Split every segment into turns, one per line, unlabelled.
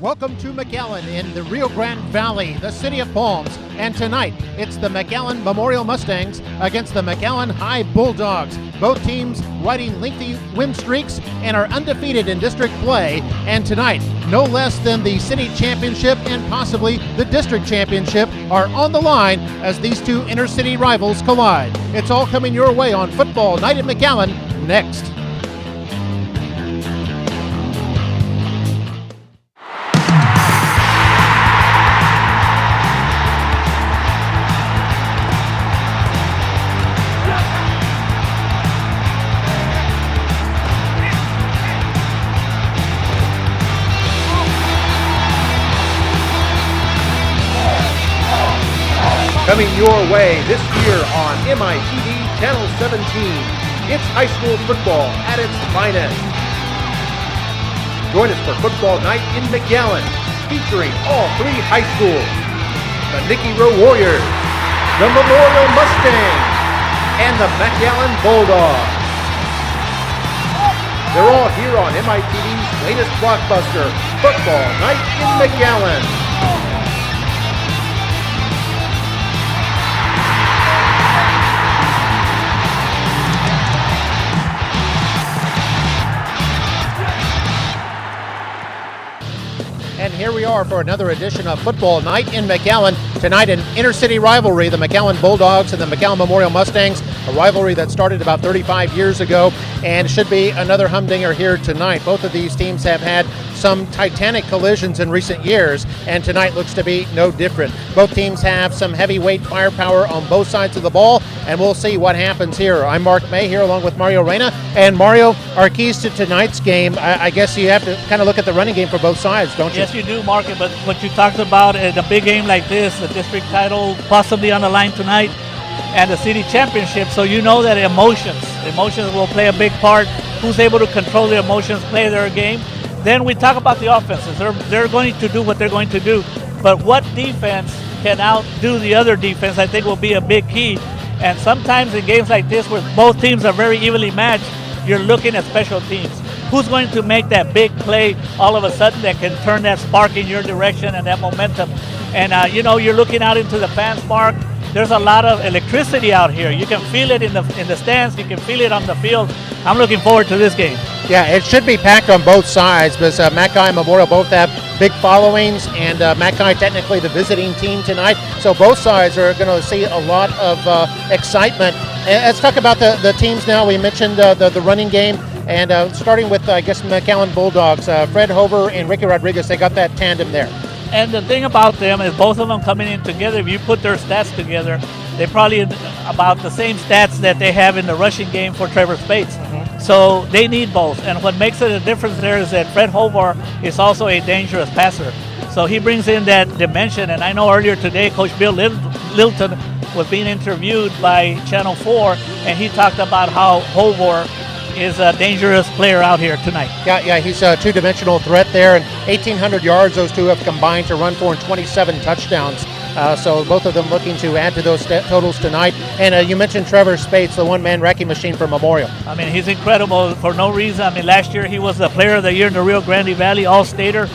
Welcome to McAllen in the Rio Grande Valley, the city of palms. And tonight, it's the McAllen Memorial Mustangs against the McAllen High Bulldogs. Both teams riding lengthy win streaks and are undefeated in district play. And tonight, no less than the city championship and possibly the district championship are on the line as these two inner-city rivals collide. It's all coming your way on Football Night at McAllen next.
Coming your way this year on MITV Channel 17, it's high school football at its finest. Join us for Football Night in McAllen, featuring all three high schools, the Nicky Rowe Warriors, the Memorial Mustangs, and the McAllen Bulldogs. They're all here on MITV's latest blockbuster, Football Night in McAllen.
And here we are for another edition of Football Night in McAllen. Tonight, an inter-city rivalry, the McAllen Bulldogs and the McAllen Memorial Mustangs, a rivalry that started about 35 years ago and should be another humdinger here tonight. Both of these teams have had some titanic collisions in recent years, and tonight looks to be no different. Both teams have some heavyweight firepower on both sides of the ball, and we'll see what happens here. I'm Mark May here along with Mario Reyna. And Mario, our keys to tonight's game, I guess you have to kind of look at the running game for both sides, don't you?
Yes, you do, Mark. But what you talked about in a big game like this, the district title possibly on the line tonight, and the city championship, so you know that emotions will play a big part. Who's able to control their emotions, play their game. Then we talk about the offenses. They're going to do what they're going to do. But what defense can outdo the other defense, I think, will be a big key. And sometimes in games like this where both teams are very evenly matched, you're looking at special teams. Who's going to make that big play all of a sudden that can turn that spark in your direction and that momentum? And, you're looking out into the fans, Mark. There's a lot of electricity out here. You can feel it in the stands. You can feel it on the field. I'm looking forward to this game.
Yeah, it should be packed on both sides because Mackay and Memorial both have big followings, and Mackay technically the visiting team tonight. So both sides are going to see a lot of excitement. And let's talk about the teams now. We mentioned the running game, and starting with, I guess, McAllen Bulldogs. Fred Hover and Ricky Rodriguez, they got that tandem there.
And the thing about them is both of them coming in together, if you put their stats together, they're probably about the same stats that they have in the rushing game for Trevor Spates. Mm-hmm. So they need both. And what makes it a difference there is that Fred Hovar is also a dangerous passer. So he brings in that dimension. And I know earlier today, Coach Bill Lilton was being interviewed by Channel 4, and he talked about how Hovar is a dangerous player out here tonight.
Yeah, he's a two-dimensional threat there, and 1,800 yards those two have combined to run for, and 27 touchdowns. So both of them looking to add to those totals tonight. And you mentioned Trevor Spates, the one-man wrecking machine for Memorial.
I mean, he's incredible for no reason. I mean, last year he was the player of the year in the Rio Grande Valley All-Stater.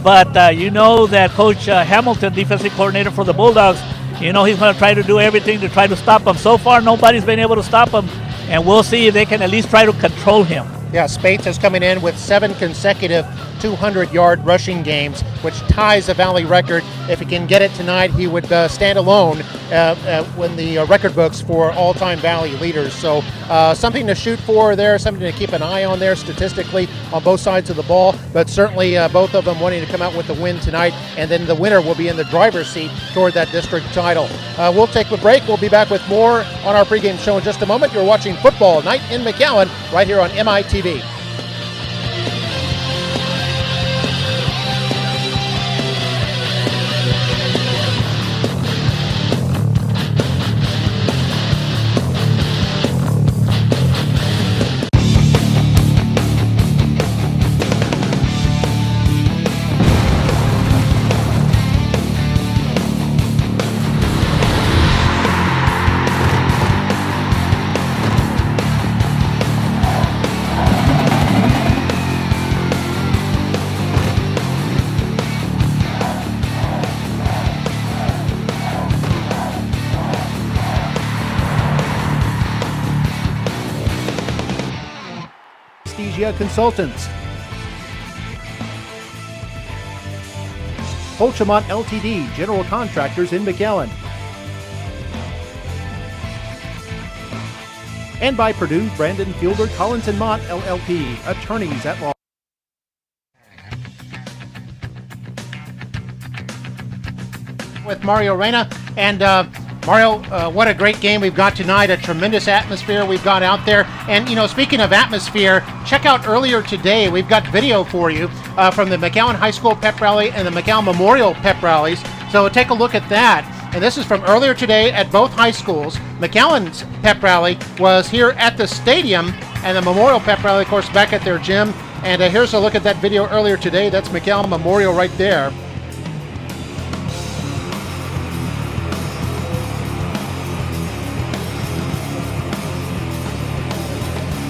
But you know that Coach Hamilton, defensive coordinator for the Bulldogs, he's going to try to do everything to try to stop him. So far, nobody's been able to stop him. And we'll see if they can at least try to control him.
Yeah, Spates is coming in with 7 consecutive 200-yard rushing games, which ties the Valley record. If he can get it tonight, he would stand alone in the record books for all-time Valley leaders. So something to shoot for there, something to keep an eye on there statistically on both sides of the ball. But certainly both of them wanting to come out with the win tonight, and then the winner will be in the driver's seat toward that district title. We'll take a break. We'll be back with more on our pregame show in just a moment. You're watching Football Night in McAllen right here on MITV.
Asia Consultants, Holchamont Ltd., General Contractors in McAllen, and by Purdue, Brandon Fielder, Collins & Mott, LLP, Attorneys at Law.
With Mario Reyna. And Mario, what a great game we've got tonight. A tremendous atmosphere we've got out there. And, you know, speaking of atmosphere, check out earlier today. We've got video for you from the McAllen High School Pep Rally and the McAllen Memorial Pep Rallies. So take a look at that. And this is from earlier today at both high schools. McAllen's Pep Rally was here at the stadium, and the Memorial Pep Rally, of course, back at their gym. And here's a look at that video earlier today. That's McAllen Memorial right there.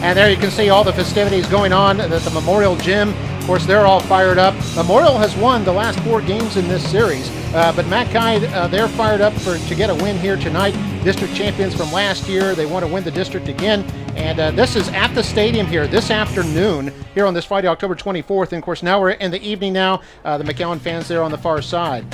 And there you can see all the festivities going on at the Memorial Gym. Of course, they're all fired up. Memorial has won the last 4 games in this series, but Mackay, they're fired up to get a win here tonight. District champions from last year. They want to win the district again. And this is at the stadium here this afternoon, here on this Friday, October 24th. And of course, now we're in the evening now. The McAllen fans there on the far side.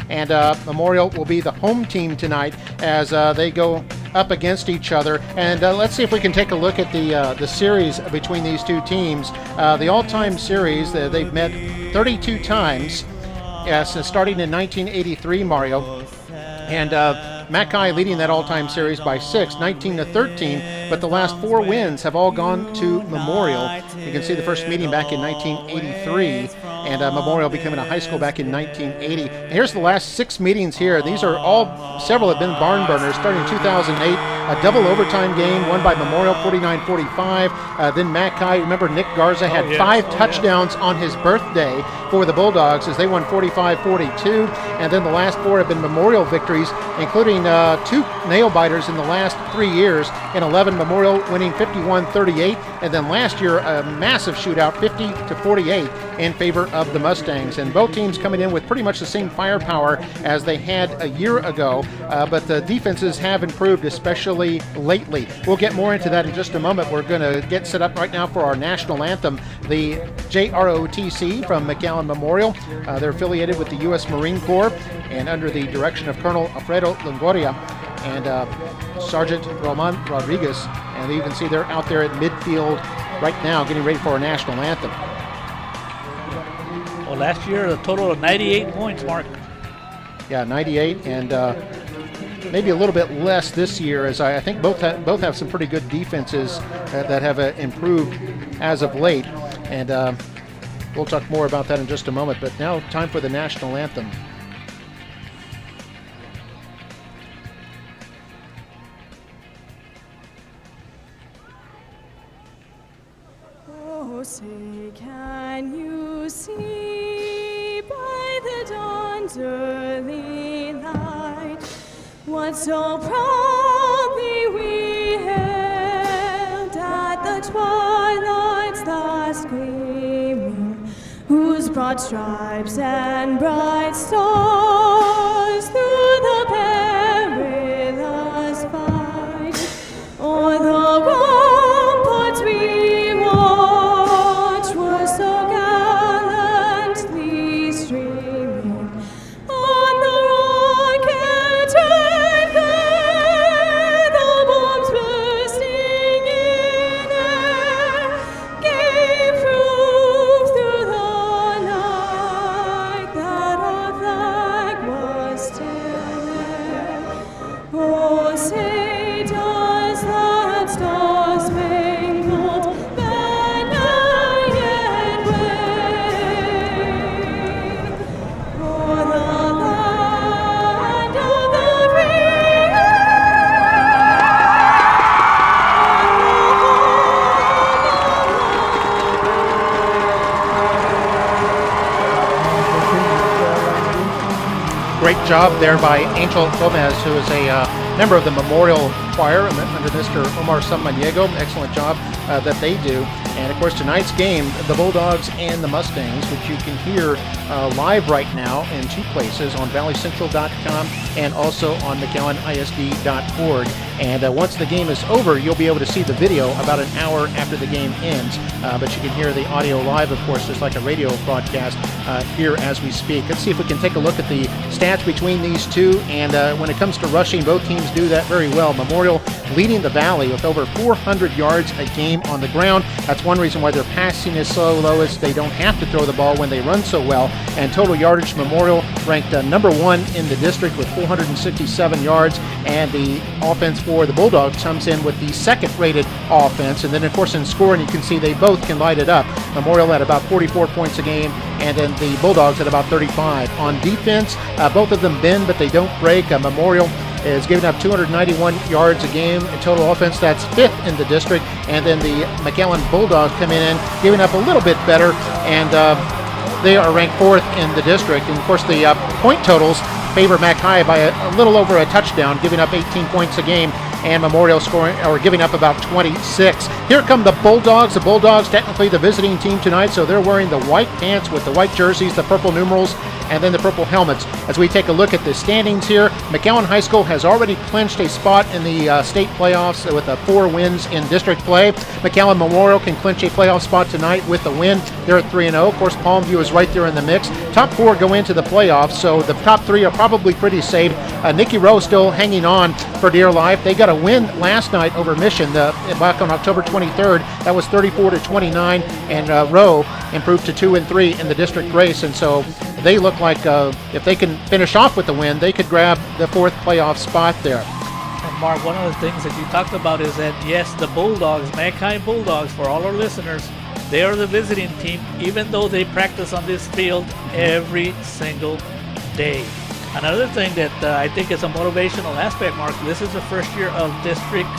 And Memorial will be the home team tonight as they go up against each other. And let's see if we can take a look at the series between these two teams. The all-time series, they've met 32 times, since starting in 1983, Mario. And Mackay leading that all-time series by 6, 19-13, but the last 4 wins have all gone to Memorial. You can see the first meeting back in 1983, and Memorial becoming a high school back in 1980. And here's the last 6 meetings here. These are several have been barn burners, starting in 2008, a double overtime game won by Memorial 49-45. Then Mackay, remember Nick Garza had 5 touchdowns on his birthday for the Bulldogs as they won 45-42. And then the last 4 have been Memorial victories, including 2 nail-biters in the last 3 years. In 11, Memorial winning 51-38. And then last year, a massive shootout, 50-48 in favor of the Mustangs. And both teams coming in with pretty much the same firepower as they had a year ago. But the defenses have improved, especially lately. We'll get more into that in just a moment. We're going to get set up right now for our national anthem. The JROTC from McAllen Memorial. They're affiliated with the U.S. Marine Corps and under the direction of Colonel Alfredo Longoria and Sergeant Roman Rodriguez. And you can see they're out there at midfield right now getting ready for our national anthem.
Well, last year, a total of 98 points, Mark.
Yeah, 98, and maybe a little bit less this year, as I think both have some pretty good defenses that have improved as of late. And we'll talk more about that in just a moment. But now, time for the national anthem.
Oh, say, can you see by the dawn's early light what so proudly we hailed at the twilight's last gleaming, whose broad stripes and bright stars through the perilous fight o'er the ramparts we watched were so gallantly streaming on the rocket anchor, the bombs bursting in air gave proof through the night that our flag was still there. Oh, say does that star-spangled banner yet wave o'er the land of the free
Great job there by Angel Gomez, who is a member of the Memorial Choir under Mr. Omar Samaniego. Excellent job that they do. And of course, tonight's game, the Bulldogs and the Mustangs, which you can hear live right now in two places, on valleycentral.com and also on McAllenisd.org. And once the game is over, you'll be able to see the video about an hour after the game ends. But you can hear the audio live, of course, just like a radio broadcast here as we speak. Let's see if we can take a look at the stats between these two. And when it comes to rushing, both teams do that very well. Memorial leading the Valley with over 400 yards a game on the ground. That's one reason why their passing is so low, is they don't have to throw the ball when they run so well. And total yardage, Memorial ranked number 1 in the district with 467 yards. And the offense for the Bulldogs comes in with the second-rated offense. And then, of course, in scoring, you can see they both can light it up. Memorial at about 44 points a game, and then the Bulldogs at about 35. On defense, both of them bend, but they don't break. Memorial is giving up 291 yards a game in total offense. That's 5th in the district. And then the McAllen Bulldogs come in giving up a little bit better, and they are ranked 4th in the district. And of course, the point totals favor Mac High by a little over a touchdown, giving up 18 points a game, and Memorial scoring or giving up about 26. Here come the Bulldogs. The Bulldogs, technically the visiting team tonight, so they're wearing the white pants with the white jerseys, the purple numerals, and then the purple helmets. As we take a look at the standings here, McAllen High School has already clinched a spot in the state playoffs with 4 wins in district play. McAllen Memorial can clinch a playoff spot tonight with a win. They're at 3-0. Of course, Palmview is right there in the mix. Top 4 go into the playoffs, so the top 3 are probably pretty safe. Nicky Rowe still hanging on for dear life. They got a win last night over Mission back on October 23rd. That was 34-29, and Rowe improved to 2-3 in the district race, and so they look like if they can finish off with the win, they could grab the 4th playoff spot there.
And Mark, one of the things that you talked about is that, yes, the Bulldogs, Mackay Bulldogs, for all our listeners, they are the visiting team, even though they practice on this field every single day. Another thing that I think is a motivational aspect, Mark, this is the first year of District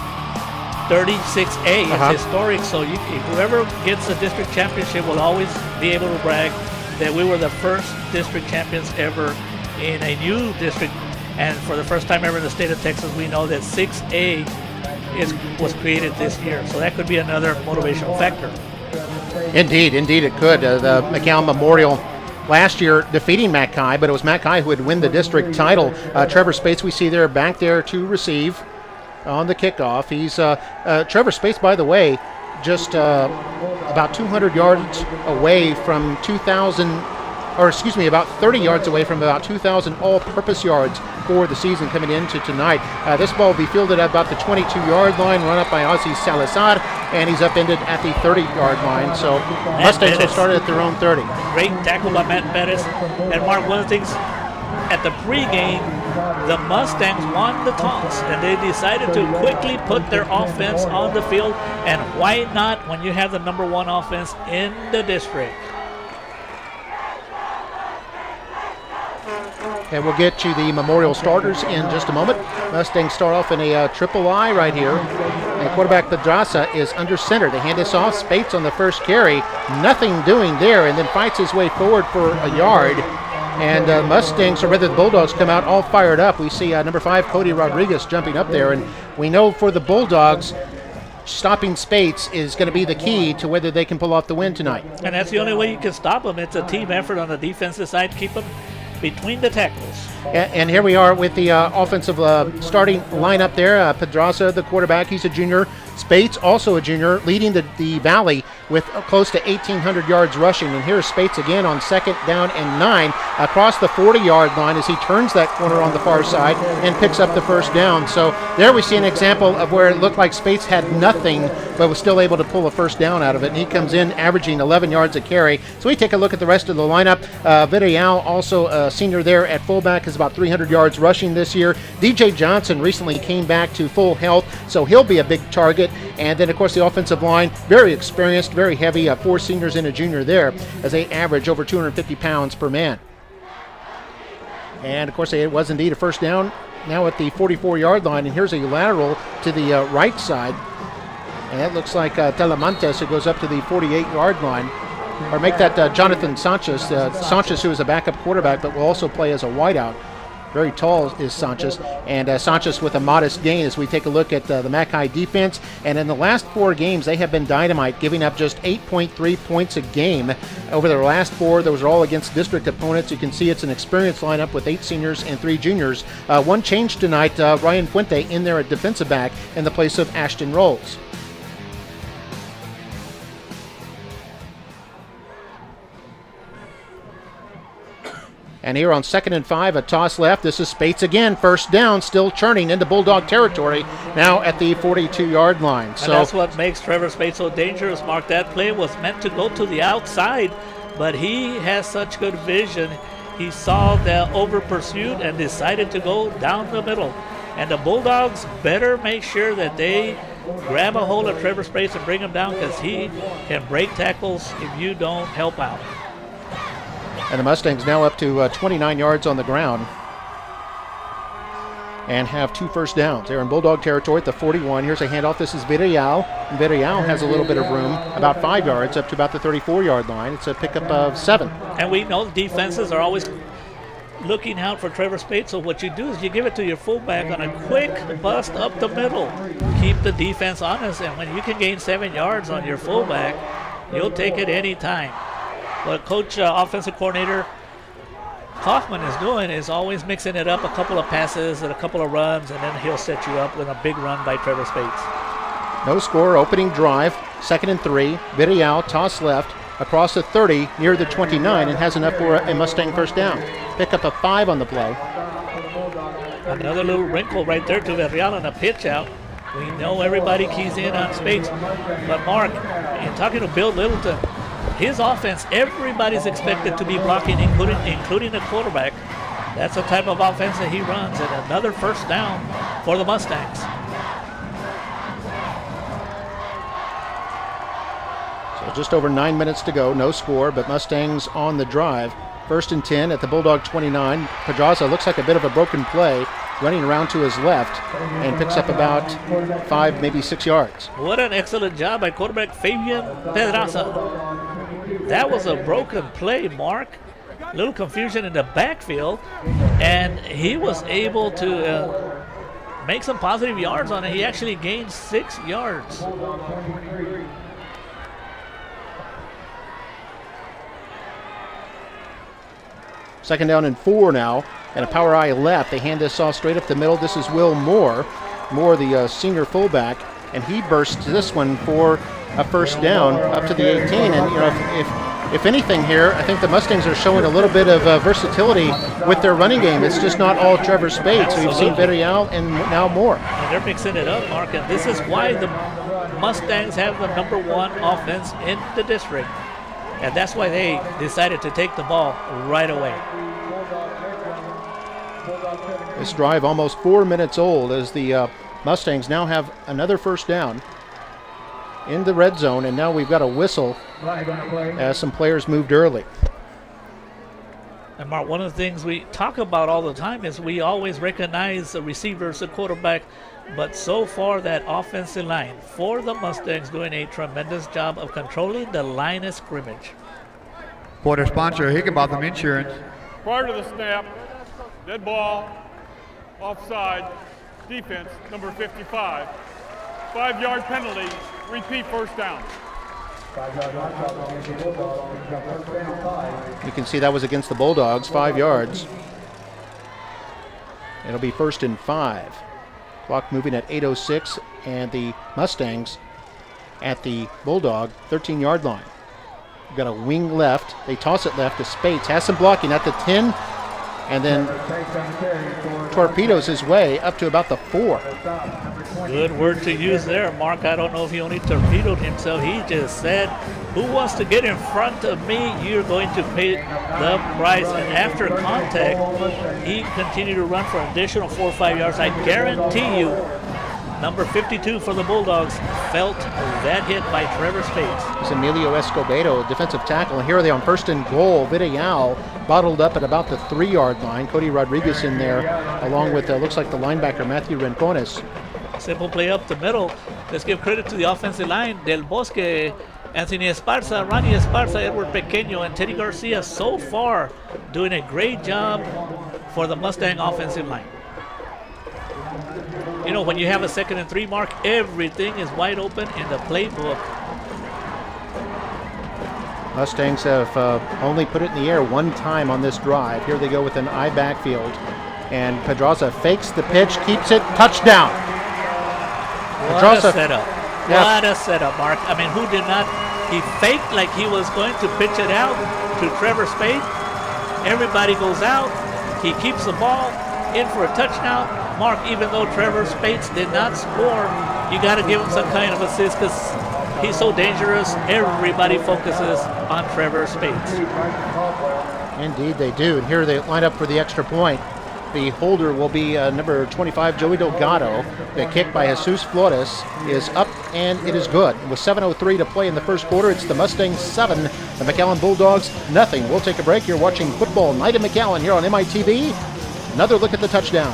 36A. It's historic, so whoever gets the district championship will always be able to brag that we were the first district champions ever in a new district. And for the first time ever in the state of Texas, we know that 6A was created this year. So that could be another motivational factor.
Indeed it could. The McAllen Memorial last year defeating Mackay, but it was Mackay who would win the district title. Trevor Spates, we see there back there to receive on the kickoff. He's Trevor Spates, by the way, just about 200 yards away from 2,000, or excuse me, about 30 yards away from about 2,000 all-purpose yards for the season coming into tonight. This ball will be fielded at about the 22-yard line, run up by Ozzy Salazar, and he's upended at the 30-yard line. So Mustangs will start at their own 30.
Great tackle by Matt Bettis. And Mark, one of the things at the pregame, the Mustangs won the toss, and they decided to quickly put their offense on the field. And why not when you have the number 1 offense in the district?
And we'll get to the Memorial starters in just a moment. Mustangs start off in a triple I right here. And quarterback Pedraza is under center. They hand this off. Spates on the first carry. Nothing doing there, and then fights his way forward for a yard. And Mustangs, or rather the Bulldogs, come out all fired up. We see number 5, Cody Rodriguez, jumping up there. And we know for the Bulldogs, stopping Spates is going to be the key to whether they can pull off the win tonight.
And that's the only way you can stop them. It's a team effort on the defensive side. Keep them between the tackles.
And here we are with the offensive starting lineup there. Pedraza, the quarterback, he's a junior. Spates, also a junior, leading the Valley with close to 1,800 yards rushing. And here's Spates again on 2nd down and 9 across the 40-yard line as he turns that corner on the far side and picks up the first down. So there we see an example of where it looked like Spates had nothing but was still able to pull a first down out of it. And he comes in averaging 11 yards a carry. So we take a look at the rest of the lineup. Vidal, also a senior there at fullback, is about 300 yards rushing this year. DJ Johnson recently came back to full health, so he'll be a big target. And then, of course, the offensive line, very experienced, very heavy, 4 seniors and a junior there, as they average over 250 pounds per man. And, of course, it was indeed a first down now at the 44-yard line. And here's a lateral to the right side. And that looks like Telemontes, who goes up to the 48-yard line. Or make that Jonathan Sanchez. Sanchez, who is a backup quarterback, but will also play as a wideout. Very tall is Sanchez, and Sanchez with a modest gain as we take a look at the Mackay defense. And in the last 4 games, they have been dynamite, giving up just 8.3 points a game. Over their last 4, those are all against district opponents. You can see it's an experienced lineup with 8 seniors and 3 juniors. One change tonight, Ryan Fuente in there at defensive back in the place of Ashton Rolls. And here on 2nd and 5, a toss left. This is Spates again. First down, still churning into Bulldog territory, now at the 42-yard line.
And that's what makes Trevor Spates so dangerous, Mark. That play was meant to go to the outside, but he has such good vision. He saw the over pursuit and decided to go down the middle. And the Bulldogs better make sure that they grab a hold of Trevor Spates and bring him down, because he can break tackles if you don't help out.
And the Mustangs now up to 29 yards on the ground and have 2 first downs. They're in Bulldog territory at the 41. Here's a handoff. This is Villarreal. And Villarreal has a little bit of room, about 5 yards, up to about the 34-yard line. It's a pickup of 7.
And we know the defenses are always looking out for Trevor Spates. So what you do is you give it to your fullback on a quick bust up the middle. Keep the defense honest, and when you can gain 7 yards on your fullback, you'll take it any time. What Coach Offensive Coordinator Kaufman is doing is always mixing it up, a couple of passes and a couple of runs, and then he'll set you up with a big run by Trevor Spates.
No score, opening drive, 2nd and 3. Villarreal, toss left, across the 30, near the 29, and has enough for a Mustang first down. Pick up a 5 on the play.
Another little wrinkle right there to Villarreal on a pitch out. We know everybody keys in on Spates, but Mark, in talking to Bill Littleton, his offense, everybody's expected to be blocking, including the quarterback. That's the type of offense that he runs, and another first down for the Mustangs.
So just over 9 minutes to go, no score, but Mustangs on the drive. 1st and 10 at the Bulldog 29. Pedraza looks like a bit of a broken play, running around to his left, and picks up about 5, maybe 6 yards.
What an excellent job by quarterback Fabian Pedraza. That was a broken play, Mark. A little confusion in the backfield, and he was able to make some positive yards on it. He actually gained 6 yards.
Second down and 4 now, and a power eye left. They hand this off straight up the middle. This is Will Moore, the senior fullback, and he bursts this one for a first down up to the 18. And you know, if anything here, I think the Mustangs are showing a little bit of versatility with their running game. It's just not all Trevor Spates. We've seen Villarreal and now Moore.
And they're mixing it up, Mark, and this is why the Mustangs have the #1 offense in the district. And that's why they decided to take the ball right away.
This drive almost 4 minutes old as the Mustangs now have another first down in the red zone, and now we've got a whistle as some players moved early.
And Mark, one of the things we talk about all the time is we always recognize the receivers, the quarterback, but so far that offensive line for the Mustangs doing a tremendous job of controlling the line of scrimmage.
Por el sponsor, Higginbotham Insurance.
Prior to the snap, dead ball, offside, defense, number 55. 5-yard penalty, repeat first down.
You can see that was against the Bulldogs, 5 yards. It'll be 1st and 5. Clock moving at 8:06, and the Mustangs at the Bulldog 13-yard line. We've got a wing left. They toss it left to Spates. Has some blocking at the 10, and then torpedoes his way up to about the 4.
Good word to use there, Mark. I don't know if he only torpedoed himself. He just said, who wants to get in front of me? You're going to pay the price. And after contact, he continued to run for an additional 4 or 5 yards. I guarantee you, number 52 for the Bulldogs felt that hit by Trevor Spates.
It's Emilio Escobedo, defensive tackle. And here they are on 1st and goal. Villarreal bottled up at about the 3-yard line. Cody Rodriguez in there, along with, looks like the linebacker, Matthew Rincones.
Simple play up the middle. Let's give credit to the offensive line. Del Bosque, Anthony Esparza, Ronnie Esparza, Edward Pequeño, and Teddy Garcia so far doing a great job for the Mustang offensive line. You know, when you have a 2nd and 3 mark, everything is wide open in the playbook.
Mustangs have only put it in the air one time on this drive. Here they go with an I backfield. And Pedraza fakes the pitch, keeps it, touchdown.
What a setup.
Yeah.
What a setup, Mark. I mean, who did not? He faked like he was going to pitch it out to Trevor Spade. Everybody goes out. He keeps the ball in for a touchdown. Mark, even though Trevor Spades did not score, you got to give him some kind of assist because he's so dangerous. Everybody focuses on Trevor Spades.
Indeed they do. And here they line up for the extra point. The holder will be number 25, Joey Delgado. The kick by Jesus Flores is up, and it is good. With 7:03 to play in the first quarter, it's the Mustangs 7, the McAllen Bulldogs nothing. We'll take a break. You're watching Football Night in McAllen here on MITV. Another look at the touchdown.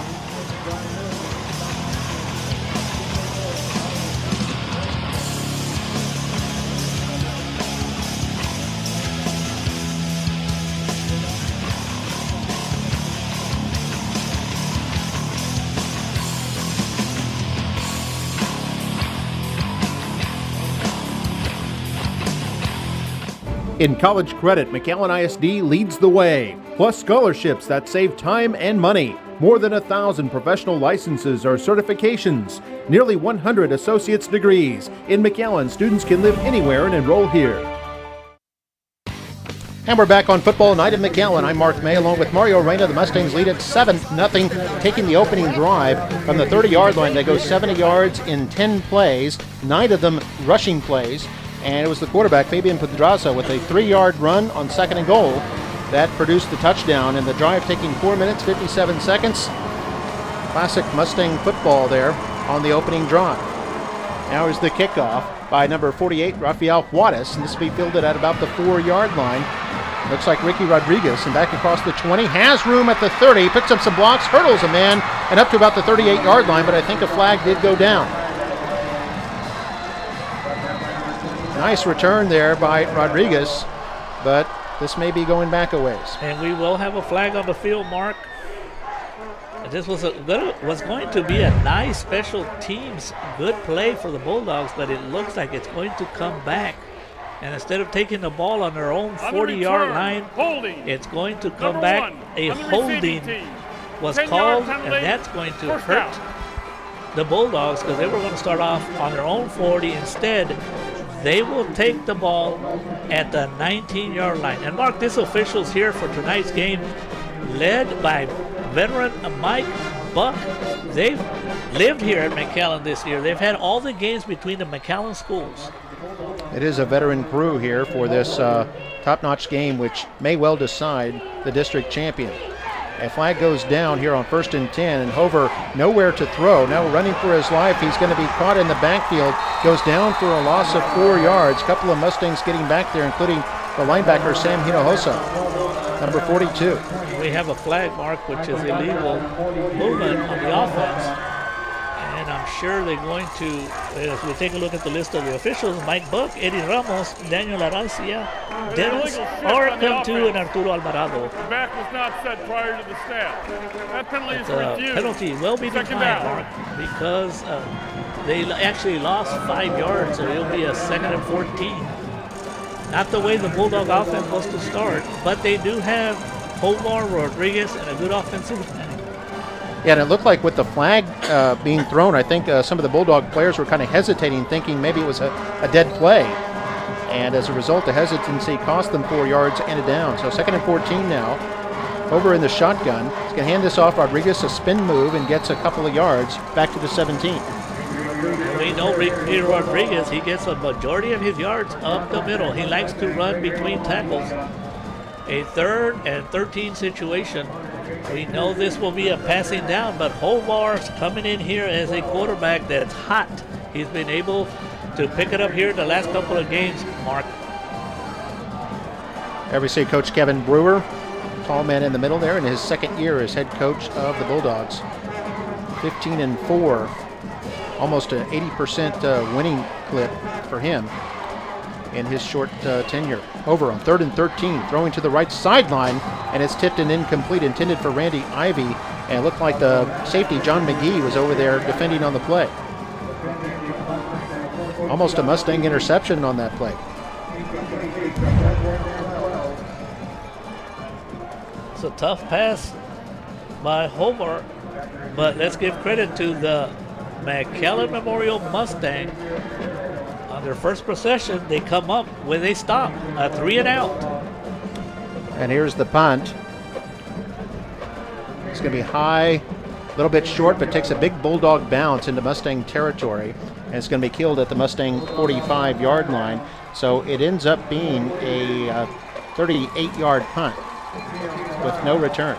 In college credit, McAllen ISD leads the way, plus scholarships that save time and money. More than 1,000 professional licenses or certifications, nearly 100 associate's degrees. In McAllen, students can live anywhere and enroll here.
And we're back on Football Night in McAllen. I'm Mark May along with Mario Reyna. The Mustangs lead at 7-0, taking the opening drive from the 30-yard line. They go 70 yards in 10 plays, 9 of them rushing plays. And it was the quarterback, Fabian Pedraza, with a 3-yard run on 2nd and goal that produced the touchdown. And the drive taking 4 minutes, 57 seconds. Classic Mustang football there on the opening drive. Now is the kickoff by number 48, Rafael Juarez. And this will be fielded at about the 4-yard line. Looks like Ricky Rodriguez, and back across the 20. Has room at the 30, picks up some blocks, hurdles a man, and up to about the 38-yard line. But I think a flag did go down. Nice return there by Rodriguez, but this may be going back a ways.
And we will have a flag on the field, Mark. This was going to be a nice special teams good play for the Bulldogs, but it looks like it's going to come back. And instead of taking the ball on their own 40-yard line, it's going to come back. A holding was called, and that's going to hurt the Bulldogs because they were going to start off on their own 40. Instead, they will take the ball at the 19-yard line. And Mark, this officials here for tonight's game, led by veteran Mike Buck. They've lived here at McAllen this year. They've had all the games between the McAllen schools.
It is a veteran crew here for this top-notch game, which may well decide the district champion. A flag goes down here on 1st and 10, and Hover nowhere to throw. Now running for his life. He's going to be caught in the backfield. Goes down for a loss of 4 yards. Couple of Mustangs getting back there, including the linebacker Sam Hinojosa, number 42.
We have a flag, Mark, which is illegal movement on the offense. And I'm sure they're going to, as we take a look at the list of the officials, Mike Buck, Eddie Ramos, Daniel Arancia, Dennis Orcam, and Arturo Alvarado.
The back was not set prior to the snap. That penalty is refused.
Penalty will be declined, Mark, because they actually lost 5 yards, so it'll be a 2nd and 14. Not the way the Bulldog offense was to start, but they do have Omar Rodriguez and a good offensive line.
Yeah, and it looked like with the flag being thrown, I think some of the Bulldog players were kind of hesitating, thinking maybe it was a dead play. And as a result, the hesitancy cost them 4 yards and a down. So 2nd and 14 now. Over in the shotgun. He's going to hand this off. Rodriguez, a spin move, and gets a couple of yards back to the 17.
We know Ricky Rodriguez, he gets a majority of his yards up the middle. He likes to run between tackles. A 3rd and 13 situation. We know this will be a passing down, but Hovar's coming in here as a quarterback that's hot. He's been able to pick it up here in the last couple of games, Mark.
There we see Coach Kevin Brewer, tall man in the middle there, in his 2nd year as head coach of the Bulldogs. 15-4, almost an 80% winning clip for him in his short tenure. Over on 3rd and 13, throwing to the right sideline. and it's tipped and incomplete, intended for Randy Ivy, and it looked like the safety, John McGee, was over there defending on the play. Almost a Mustang interception on that play.
It's a tough pass by Hobart, but let's give credit to the McAllen Memorial Mustang. On their first possession, they come up with a stop, a 3 and out.
And here's the punt. It's going to be high, a little bit short, but takes a big Bulldog bounce into Mustang territory. And it's going to be killed at the Mustang 45-yard line. So it ends up being a 38-yard punt with no return.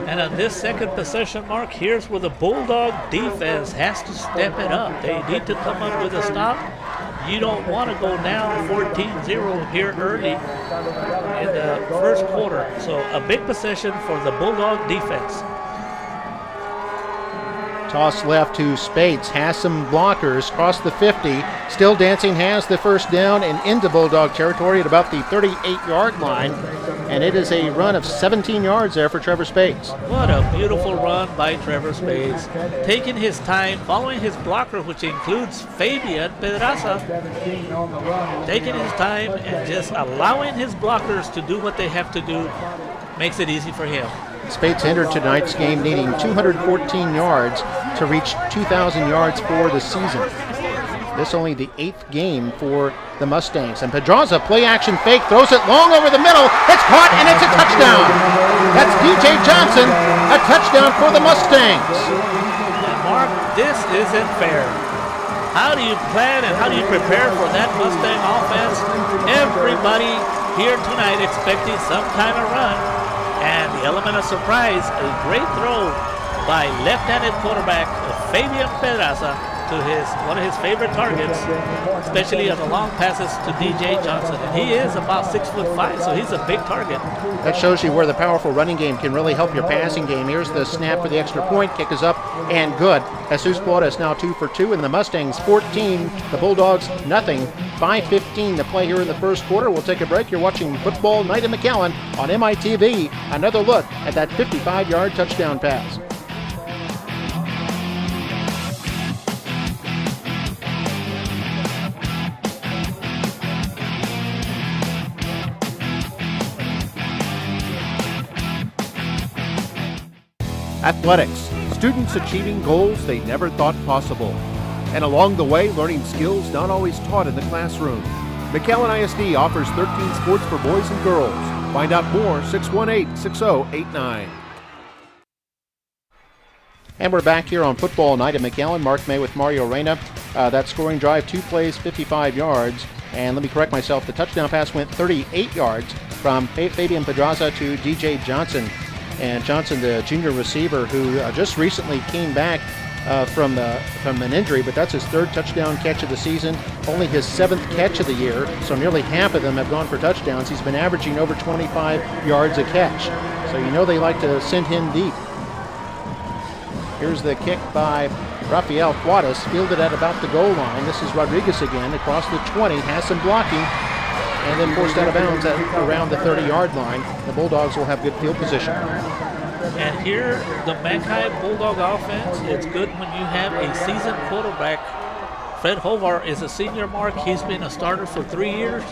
And on this second possession, Mark, here's where the Bulldog defense has to step it up. They need to come up with a stop. You don't want to go down 14-0 here early in the first quarter. So a big possession for the Bulldog defense.
Toss left to Spates, has some blockers, cross the 50, still dancing, has the first down and into Bulldog territory at about the 38-yard line, and it is a run of 17 yards there for Trevor Spates.
What a beautiful run by Trevor Spates, taking his time, following his blocker, which includes Fabian Pedraza, taking his time and just allowing his blockers to do what they have to do makes it easy for him.
Spates entered tonight's game needing 214 yards to reach 2,000 yards for the season. This only the 8th game for the Mustangs. And Pedraza, play action fake, throws it long over the middle. It's caught and it's a touchdown. That's DJ Johnson, a touchdown for the Mustangs.
Mark, this isn't fair. How do you plan and how do you prepare for that Mustang offense? Everybody here tonight expecting some kind of run. And the element of surprise, a great throw by left-handed quarterback Fabian Pedraza to one of his favorite targets, especially on the long passes to DJ Johnson. And he is about 6'5", so he's a big target.
That shows you where the powerful running game can really help your passing game. Here's the snap for the extra point. Kick is up and good. Jesus Flores now 2 for 2, and the Mustangs 14, the Bulldogs nothing. 5:15 to play here in the first quarter. We'll take a break. You're watching Football Night in McAllen on MITV. Another look at that 55-yard touchdown pass.
Athletics, students achieving goals they never thought possible. And along the way, learning skills not always taught in the classroom. McAllen ISD offers 13 sports for boys and girls. Find out more, 618-6089.
And we're back here on Football Night at McAllen. Mark May with Mario Reyna. That scoring drive, 2 plays, 55 yards. And let me correct myself, the touchdown pass went 38 yards from Fabian Pedraza to DJ Johnson. And Johnson, the junior receiver who just recently came back from an injury, but that's his 3rd touchdown catch of the season, only his 7th catch of the year, so nearly half of them have gone for touchdowns. He's been averaging over 25 yards a catch, so you know they like to send him deep. Here's the kick by Rafael Juarez, fielded at about the goal line. This is Rodriguez again, across the 20, has some blocking, and then forced out of bounds at around the 30-yard line. The Bulldogs will have good field position.
And here, the Mankai Bulldog offense, it's good when you have a seasoned quarterback. Fred Hobart is a senior, Mark. He's been a starter for 3 years.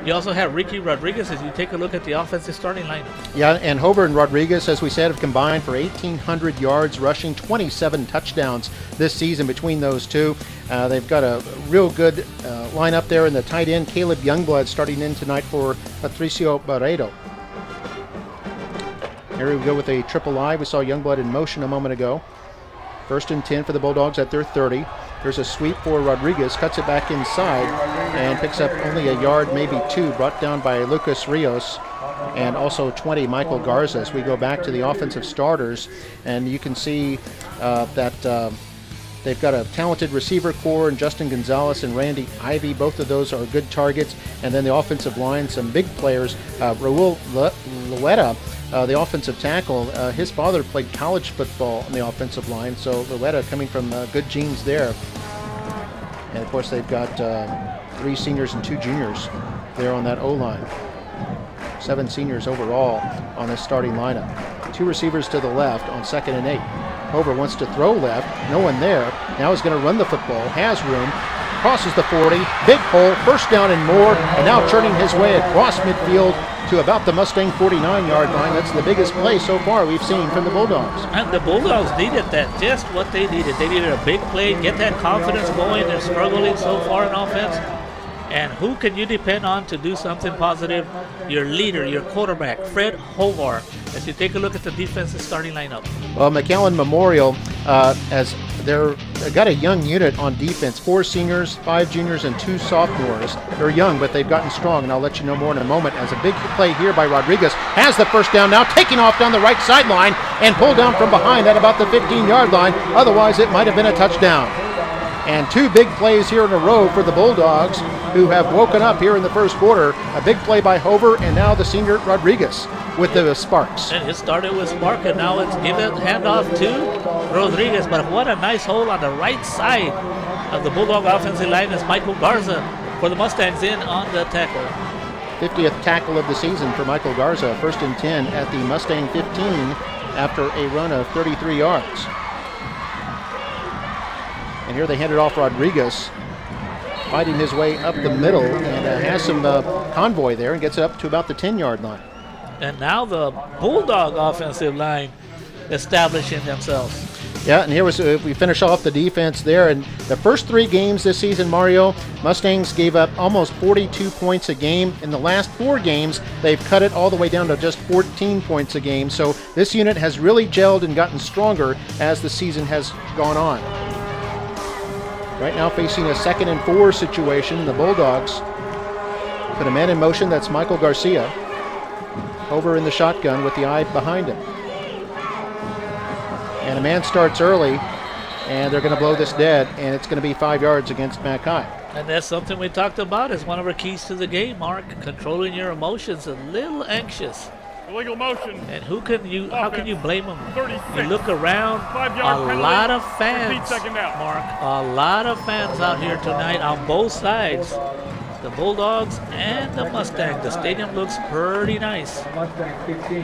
You also have Ricky Rodriguez as you take a look at the offensive starting lineup.
Yeah, and Hobart and Rodriguez, as we said, have combined for 1,800 yards rushing, 27 touchdowns this season between those two. They've got a real good lineup there in the tight end, Caleb Youngblood, starting in tonight for Patricio Barredo. Here we go with a triple I. We saw Youngblood in motion a moment ago. 1st and 10 for the Bulldogs at their 30. There's a sweep for Rodriguez, cuts it back inside, and picks up only a yard, maybe 2, brought down by Lucas Rios, and also 20, Michael Garza. As we go back to the offensive starters, and you can see that they've got a talented receiver core in Justin Gonzalez and Randy Ivy. Both of those are good targets. And then the offensive line, some big players. Raul Lueta, the offensive tackle, his father played college football on the offensive line, so Lueta coming from good genes there. And of course they've got 3 seniors and 2 juniors there on that O-line. 7 seniors overall on this starting lineup. 2 receivers to the left on 2nd and 8. Hover wants to throw left, no one there. Now he's going to run the football, has room, crosses the 40, big hole, first down and more, and now turning his way across midfield to about the Mustang 49-yard line. That's the biggest play so far we've seen from the Bulldogs.
And the Bulldogs needed that, just what they needed. They needed a big play, get that confidence going. They're struggling so far in offense. And who can you depend on to do something positive? Your leader, your quarterback, Fred Hovar, as you take a look at the defensive starting lineup.
Well, McAllen Memorial, as they're got a young unit on defense, 4 seniors, 5 juniors, and 2 sophomores. They're young, but they've gotten strong, and I'll let you know more in a moment. As a big play here by Rodriguez, has the first down now, taking off down the right sideline and pulled down from behind at about the 15-yard line. Otherwise, it might have been a touchdown. And 2 big plays here in a row for the Bulldogs, who have woken up here in the first quarter. A big play by Hover, and now the senior Rodriguez with the sparks.
And it started with Spark, and now it's given handoff to Rodriguez. But what a nice hole on the right side of the Bulldog offensive line as Michael Garza for the Mustangs in on the tackle.
50th tackle of the season for Michael Garza. 1st and 10 at the Mustang 15 after a run of 33 yards. And here they hand it off Rodriguez, fighting his way up the middle, and has some convoy there and gets it up to about the 10-yard line.
And now the Bulldog offensive line establishing themselves.
Yeah, and here was we finish off the defense there. And the first 3 games this season, Mario, Mustangs gave up almost 42 points a game. In the last 4 games, they've cut it all the way down to just 14 points a game. So this unit has really gelled and gotten stronger as the season has gone on. Right now facing a 2nd and 4 situation. The Bulldogs put a man in motion. That's Michael Garcia. Over in the shotgun with the eye behind him. And a man starts early, and they're going to blow this dead, and it's going to be 5 yards against Mac High.
And that's something we talked about as one of our keys to the game, Mark. Controlling your emotions, a little anxious.
Illegal motion.
And how can you blame them?
36.
You look around, a lot of fans, Mark, a lot of fans out here tonight on both sides. The Bulldogs and the Mustang. The stadium looks pretty nice.
Mustang 15.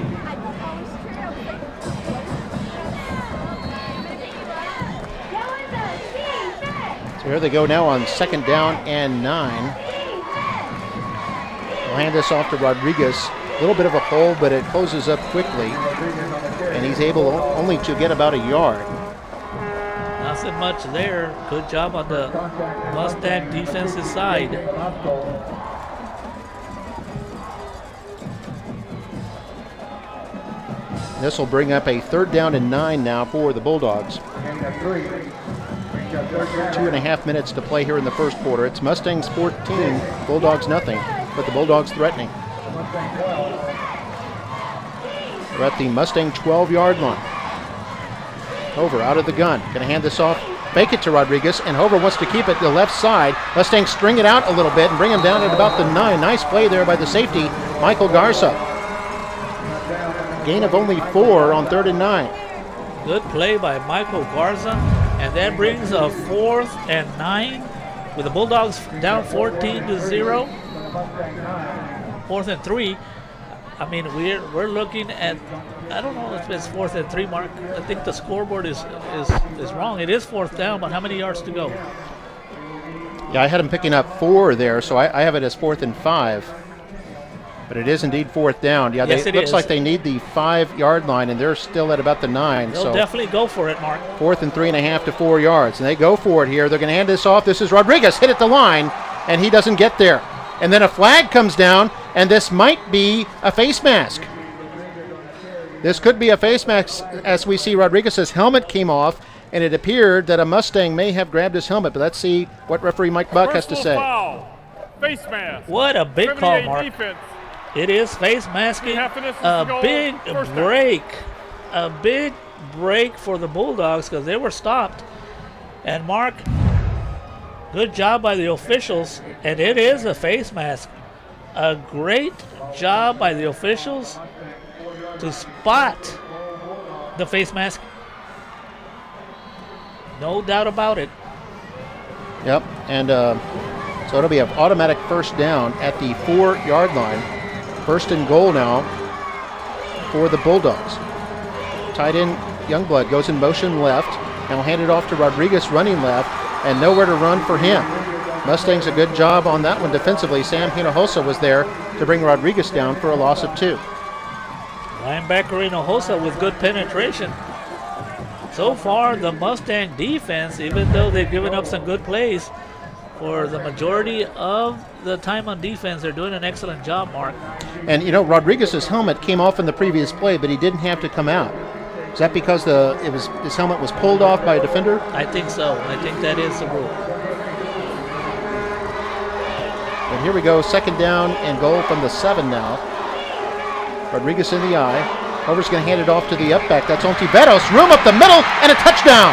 So here they go now on 2nd down and 9. We'll hand this off to Rodriguez. A little bit of a hole, but it closes up quickly, and he's able only to get about a yard.
Nothing much there. Good job on the Mustang defensive side.
This will bring up a 3rd down and 9 now for the Bulldogs. 2.5 minutes to play here in the first quarter. It's Mustangs 14, Bulldogs nothing, but the Bulldogs threatening. We're at the Mustang 12-yard line. Hover out of the gun. Going to hand this off. Fake it to Rodriguez, and Hover wants to keep it to the left side. Mustangs string it out a little bit and bring him down at about the 9. Nice play there by the safety, Michael Garza. Gain of only 4 on 3rd and 9.
Good play by Michael Garza, and that brings a 4th and 9 with the Bulldogs down 14-0. 4th and 3. I mean, we're looking at, I don't know if it's 4th and 3, Mark. I think the scoreboard is wrong. It is 4th down, but how many yards to go?
Yeah, I had him picking up 4 there, so I have it as 4th and 5. But it is indeed 4th down. Yeah,
yes,
it looks like they need the 5-yard line, and they're still at about the 9.
They'll
so
definitely go for it, Mark.
4th and 3.5 to 4 yards, and they go for it here. They're going to hand this off. This is Rodriguez, hit at the line, and he doesn't get there. And then a flag comes down, and this might be a face mask. This could be a face mask, as we see Rodriguez's helmet came off, and it appeared that a Mustang may have grabbed his helmet. But let's see what referee Mike Buck has to say.
Foul. Face mask.
What a big call, Mark.
Defense.
It is face masking. A big break for the Bulldogs because they were stopped. And Mark, good job by the officials, and it is a face mask. A great job by the officials to spot the face mask. No doubt about it.
Yep, and so it'll be an automatic 1st down at the 4-yard line. First and goal now for the Bulldogs. Tight end Youngblood goes in motion left. Now hand it off to Rodriguez running left, and nowhere to run for him. Mustangs a good job on that one defensively. Sam Hinojosa was there to bring Rodriguez down for a loss of 2.
Linebacker Hinojosa with good penetration. So far, the Mustang defense, even though they've given up some good plays, for the majority of the time on defense, they're doing an excellent job, Mark.
And, Rodriguez's helmet came off in the previous play, but he didn't have to come out. Is that because his helmet was pulled off by a defender?
I think so. I think that is the rule.
And here we go, second down and goal from the 7 now. Rodriguez in the eye. Over's going to hand it off to the upback. That's Ontiveros. Room up the middle and a touchdown.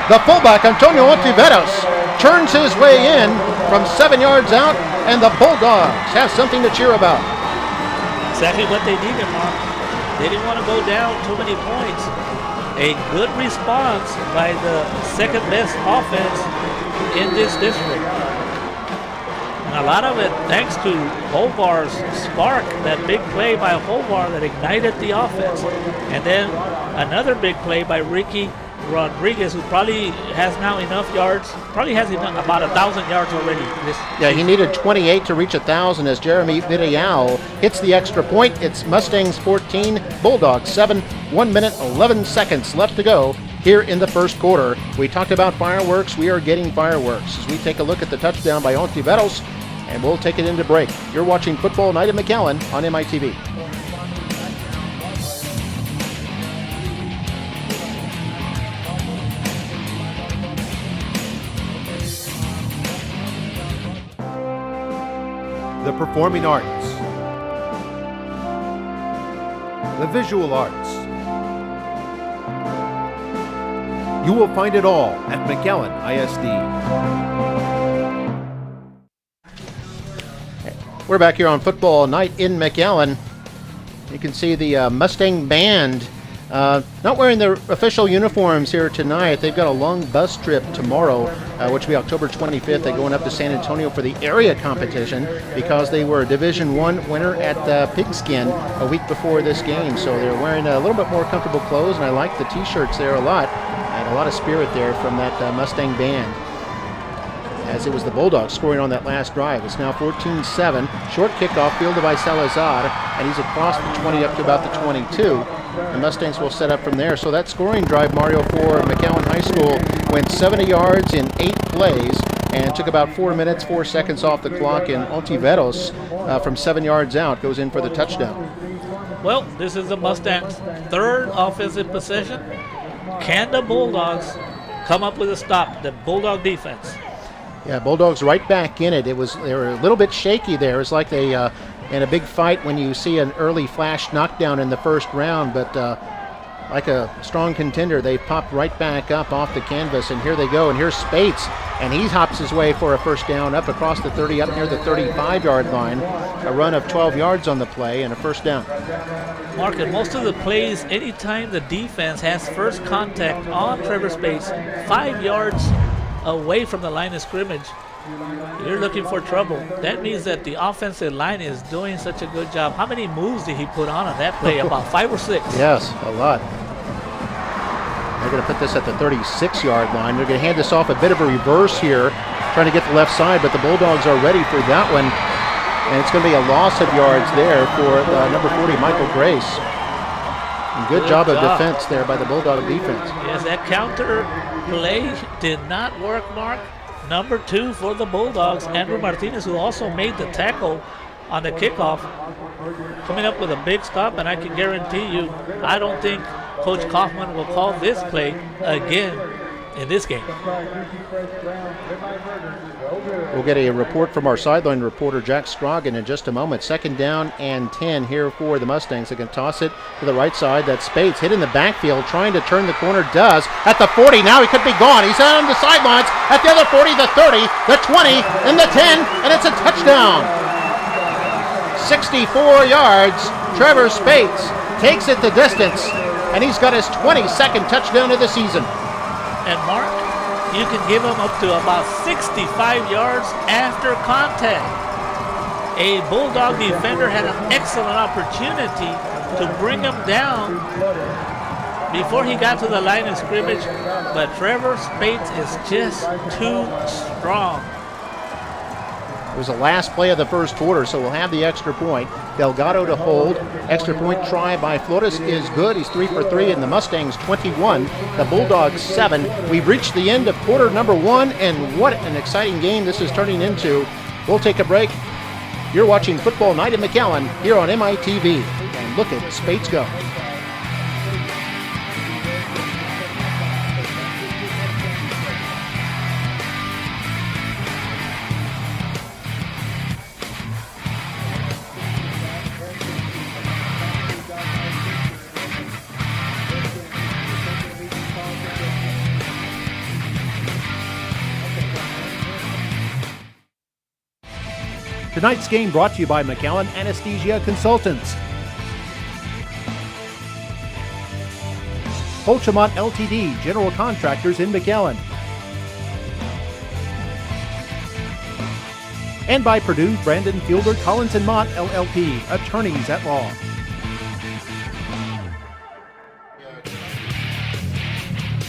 The fullback, Antonio Ontiveros, turns his way in from 7 yards out, and the Bulldogs have something to cheer about.
Exactly what they needed, Mark. They didn't want to go down too many points. A good response by the second best offense in this district. And a lot of it thanks to Hovar's spark, that big play by Hovar that ignited the offense. And then another big play by Ricky Rodriguez, who probably has now enough yards, about 1,000 yards already.
He needed 28 to reach 1,000 as Jeremy Villarreal hits the extra point. It's Mustangs 14, Bulldogs 7, 1 minute, 11 seconds left to go here in the first quarter. We talked about fireworks. We are getting fireworks as we take a look at the touchdown by Ontiveros, and we'll take it into break. You're watching Football Night at McAllen on MITV.
The performing arts, the visual arts. You will find it all at McAllen ISD.
We're back here on Football Night in McAllen. You can see the Mustang Band not wearing their official uniforms here tonight. They've got a long bus trip tomorrow, which will be October 25th. They're going up to San Antonio for the area competition because they were a Division I winner at Pigskin a week before this game. So they're wearing a little bit more comfortable clothes, and I like the T-shirts there a lot. And a lot of spirit there from that Mustang Band, as it was the Bulldogs scoring on that last drive. It's now 14-7. Short kickoff fielded by Salazar, and he's across the 20 up to about the 22. The Mustangs will set up from there. So that scoring drive, Mario, for McAllen High School went 70 yards in 8 plays and took about 4 minutes, 4 seconds off the clock, and Ontiveros from 7 yards out goes in for the touchdown.
Well, this is the Mustangs' third offensive possession. Can the Bulldogs come up with a stop? The Bulldog defense.
Yeah, Bulldogs right back in it. They were a little bit shaky there. It's like they in a big fight when you see an early flash knockdown in the first round, but like a strong contender, they popped right back up off the canvas, and here they go. And here's Spates, and he hops his way for a first down up across the 30, up near the 35-yard line. A run of 12 yards on the play and a first down.
Mark, in most of the plays, anytime the defense has first contact on Trevor Spates, 5 yards away from the line of scrimmage, you're looking for trouble. That means that the offensive line is doing such a good job. How many moves did he put on that play? About 5 or 6?
Yes, a lot. They're going to put this at the 36-yard line. They're going to hand this off, a bit of a reverse here, trying to get the left side, but the Bulldogs are ready for that one. And it's going to be a loss of yards there for number 40, Michael Grace. And good job of defense there by the Bulldog defense.
Yes, that counter play did not work, Mark. Number 2 for the Bulldogs, Andrew Martinez, who also made the tackle on the kickoff, coming up with a big stop, and I can guarantee you, I don't think Coach Kaufman will call this play again in this game.
We'll get a report from our sideline reporter, Jack Scroggin, in just a moment. Second down and 10 here for the Mustangs. They can toss it to the right side. That's Spates hit in the backfield, trying to turn the corner. Does at the 40. Now he could be gone. He's on the sidelines at the other 40, the 30, the 20, and the 10, and it's a touchdown. 64 yards. Trevor Spates takes it the distance, and he's got his 22nd touchdown of the season.
And Mark, you can give him up to about 65 yards after contact. a Bulldog defender had an excellent opportunity to bring him down before he got to the line of scrimmage, but Trevor Spates is just too strong.
It was the last play of the first quarter, so we'll have the extra point. Delgado to hold. Extra point try by Flores is good. He's 3 for 3, and the Mustangs 21, the Bulldogs 7. We've reached the end of quarter number 1, and what an exciting game this is turning into. We'll take a break. You're watching Football Night in McAllen here on MITV, and look at Spates go. Tonight's game brought to you by McAllen Anesthesia Consultants. Holchamont Ltd. General Contractors in McAllen. And by Purdue, Brandon Fielder, Collins & Mott LLP, Attorneys at Law.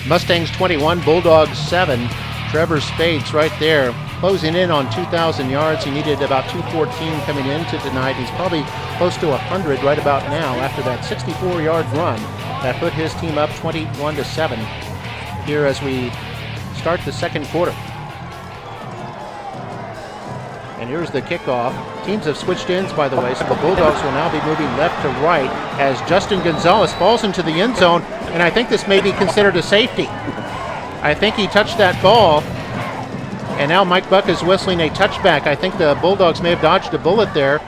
Mustangs 21, Bulldogs 7. Trevor Spates right there, closing in on 2,000 yards. He needed about 214 coming into tonight. He's probably close to 100 right about now after that 64-yard run that put his team up 21-7 here as we start the second quarter. And here's the kickoff. Teams have switched ends, by the way, so the Bulldogs will now be moving left to right as Justin Gonzalez falls into the end zone, and I think this may be considered a safety. I think he touched that ball, and now Mike Buck is whistling a touchback. I think the Bulldogs may have dodged a bullet there,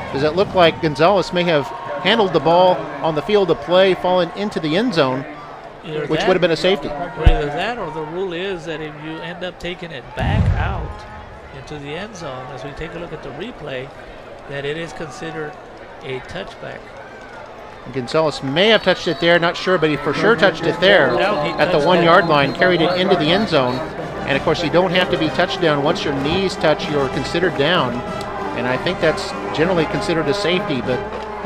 because it looked like Gonzalez may have handled the ball on the field of play, fallen into the end zone, which would have been a safety.
Either that or the rule is that if you end up taking it back out into the end zone, as we take a look at the replay, that it is considered a touchback.
Gonzalez may have touched it there, not sure, but he for sure touched it there at the 1-yard line, carried it into the end zone. And of course, you don't have to be touched down. Once your knees touch, you're considered down. And I think that's generally considered a safety, but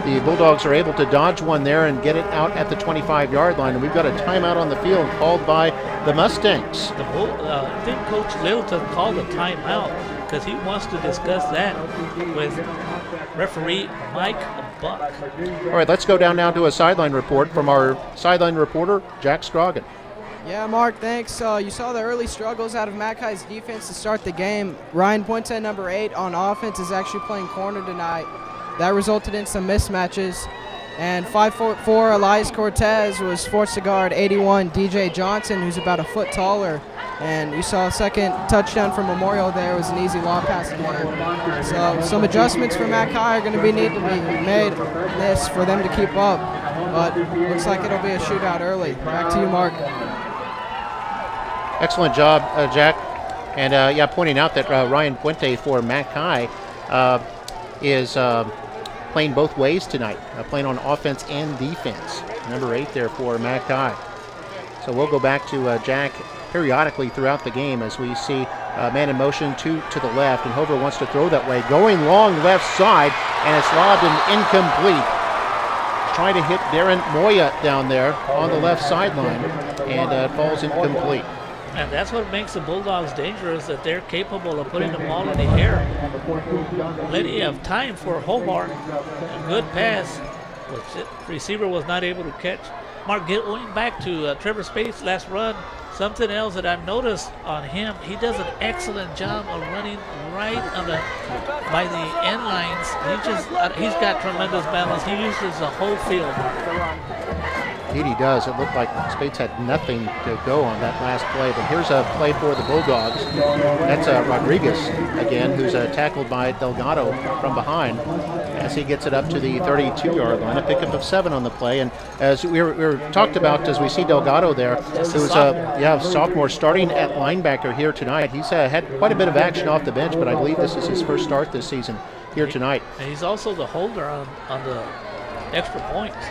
the Bulldogs are able to dodge one there and get it out at the 25-yard line. And we've got a timeout on the field called by the Mustangs.
I think Coach Littleton called a timeout because he wants to discuss that with referee Mike Buck.
All right, let's go down now to a sideline report from our sideline reporter, Jack Scroggin.
Yeah, Mark, thanks. You saw the early struggles out of Mackay's defense to start the game. Ryan Puente, number 8 on offense, is actually playing corner tonight. That resulted in some mismatches. And 5'4" Elias Cortez was forced to guard 81 DJ Johnson, who's about a foot taller. And you saw a second touchdown from Memorial there. It was an easy long pass corner. So some adjustments for Mackay are going to need to be made for them to keep up. But looks like it'll be a shootout early. Back to you, Mark.
Excellent job, Jack. And pointing out that Ryan Puente for Mackay is playing both ways tonight, playing on offense and defense. Number 8 there for Mackay. So we'll go back to Jack periodically throughout the game as we see man in motion to the left, and Hover wants to throw that way. Going long left side, and it's lobbed and incomplete. Trying to hit Darren Moya down there on the left sideline, and it falls incomplete.
And that's what makes the Bulldogs dangerous, that they're capable of putting the ball in the air. Plenty of time for Hobart. A good pass, which the receiver was not able to catch. Mark, going back to Trevor Spates' last run, something else that I've noticed on him, he does an excellent job of running right on by the end lines. He's got tremendous balance. He uses the whole field.
Indeed he does. It looked like Spates had nothing to go on that last play, but here's a play for the Bulldogs. That's Rodriguez again, who's tackled by Delgado from behind as he gets it up to the 32-yard line. A pickup of 7 on the play, and as we were talked about, as we see Delgado there, who's a sophomore starting at linebacker here tonight. He's had quite a bit of action off the bench, but I believe this is his first start this season here tonight.
And he's also the holder on the extra points.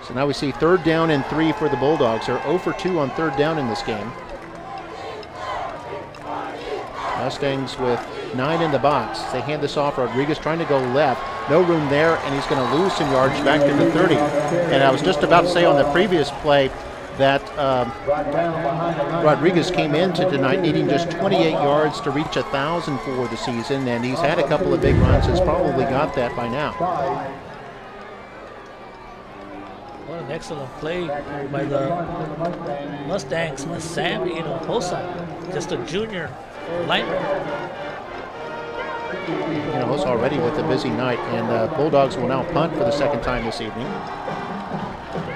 So now we see 3rd down and 3 for the Bulldogs. They're 0 for 2 on 3rd down in this game. Mustangs with 9 in the box. They hand this off. Rodriguez trying to go left. No room there, and he's going to lose some yards back to the 30. And I was just about to say on the previous play that Rodriguez came into tonight needing just 28 yards to reach 1,000 for the season, and he's had a couple of big runs. Has probably got that by now.
What an excellent play by the Mustangs. Sam Hinojosa, just a junior lineman.
Hinojosa already with a busy night, and the Bulldogs will now punt for the second time this evening.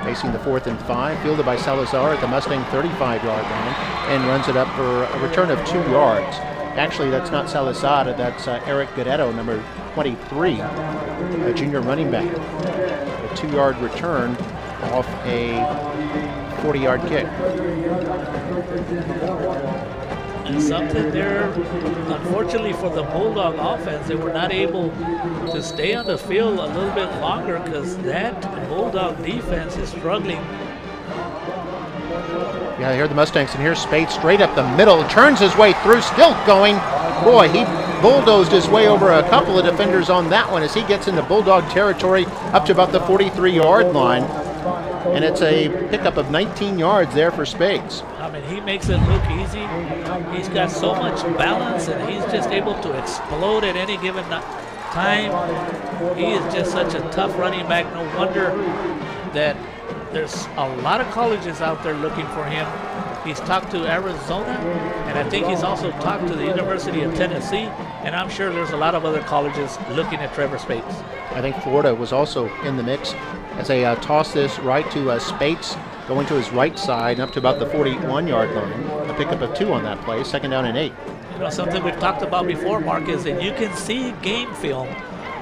Facing the 4th and 5, fielded by Salazar at the Mustang 35-yard line, and runs it up for a return of 2 yards. Actually, that's not Salazar, that's Eric Guerrero, number 23, a junior running back. A 2-yard return off a 40-yard kick.
And something there, unfortunately for the Bulldog offense, they were not able to stay on the field a little bit longer because that Bulldog defense is struggling.
Yeah, here are the Mustangs, and here's Spade straight up the middle, turns his way through, still going. Boy, he bulldozed his way over a couple of defenders on that one as he gets into Bulldog territory up to about the 43-yard line. And it's a pickup of 19 yards there for Spades.
I mean, he makes it look easy. He's got so much balance, and he's just able to explode at any given time. He is just such a tough running back. No wonder that there's a lot of colleges out there looking for him. He's talked to Arizona, and I think he's also talked to the University of Tennessee, and I'm sure there's a lot of other colleges looking at Trevor Spades.
I think Florida was also in the mix as they toss this right to Spades, going to his right side up to about the 41-yard line. A pickup of 2 on that play, 2nd down and 8.
You know, something we've talked about before, Mark, is that you can see game film,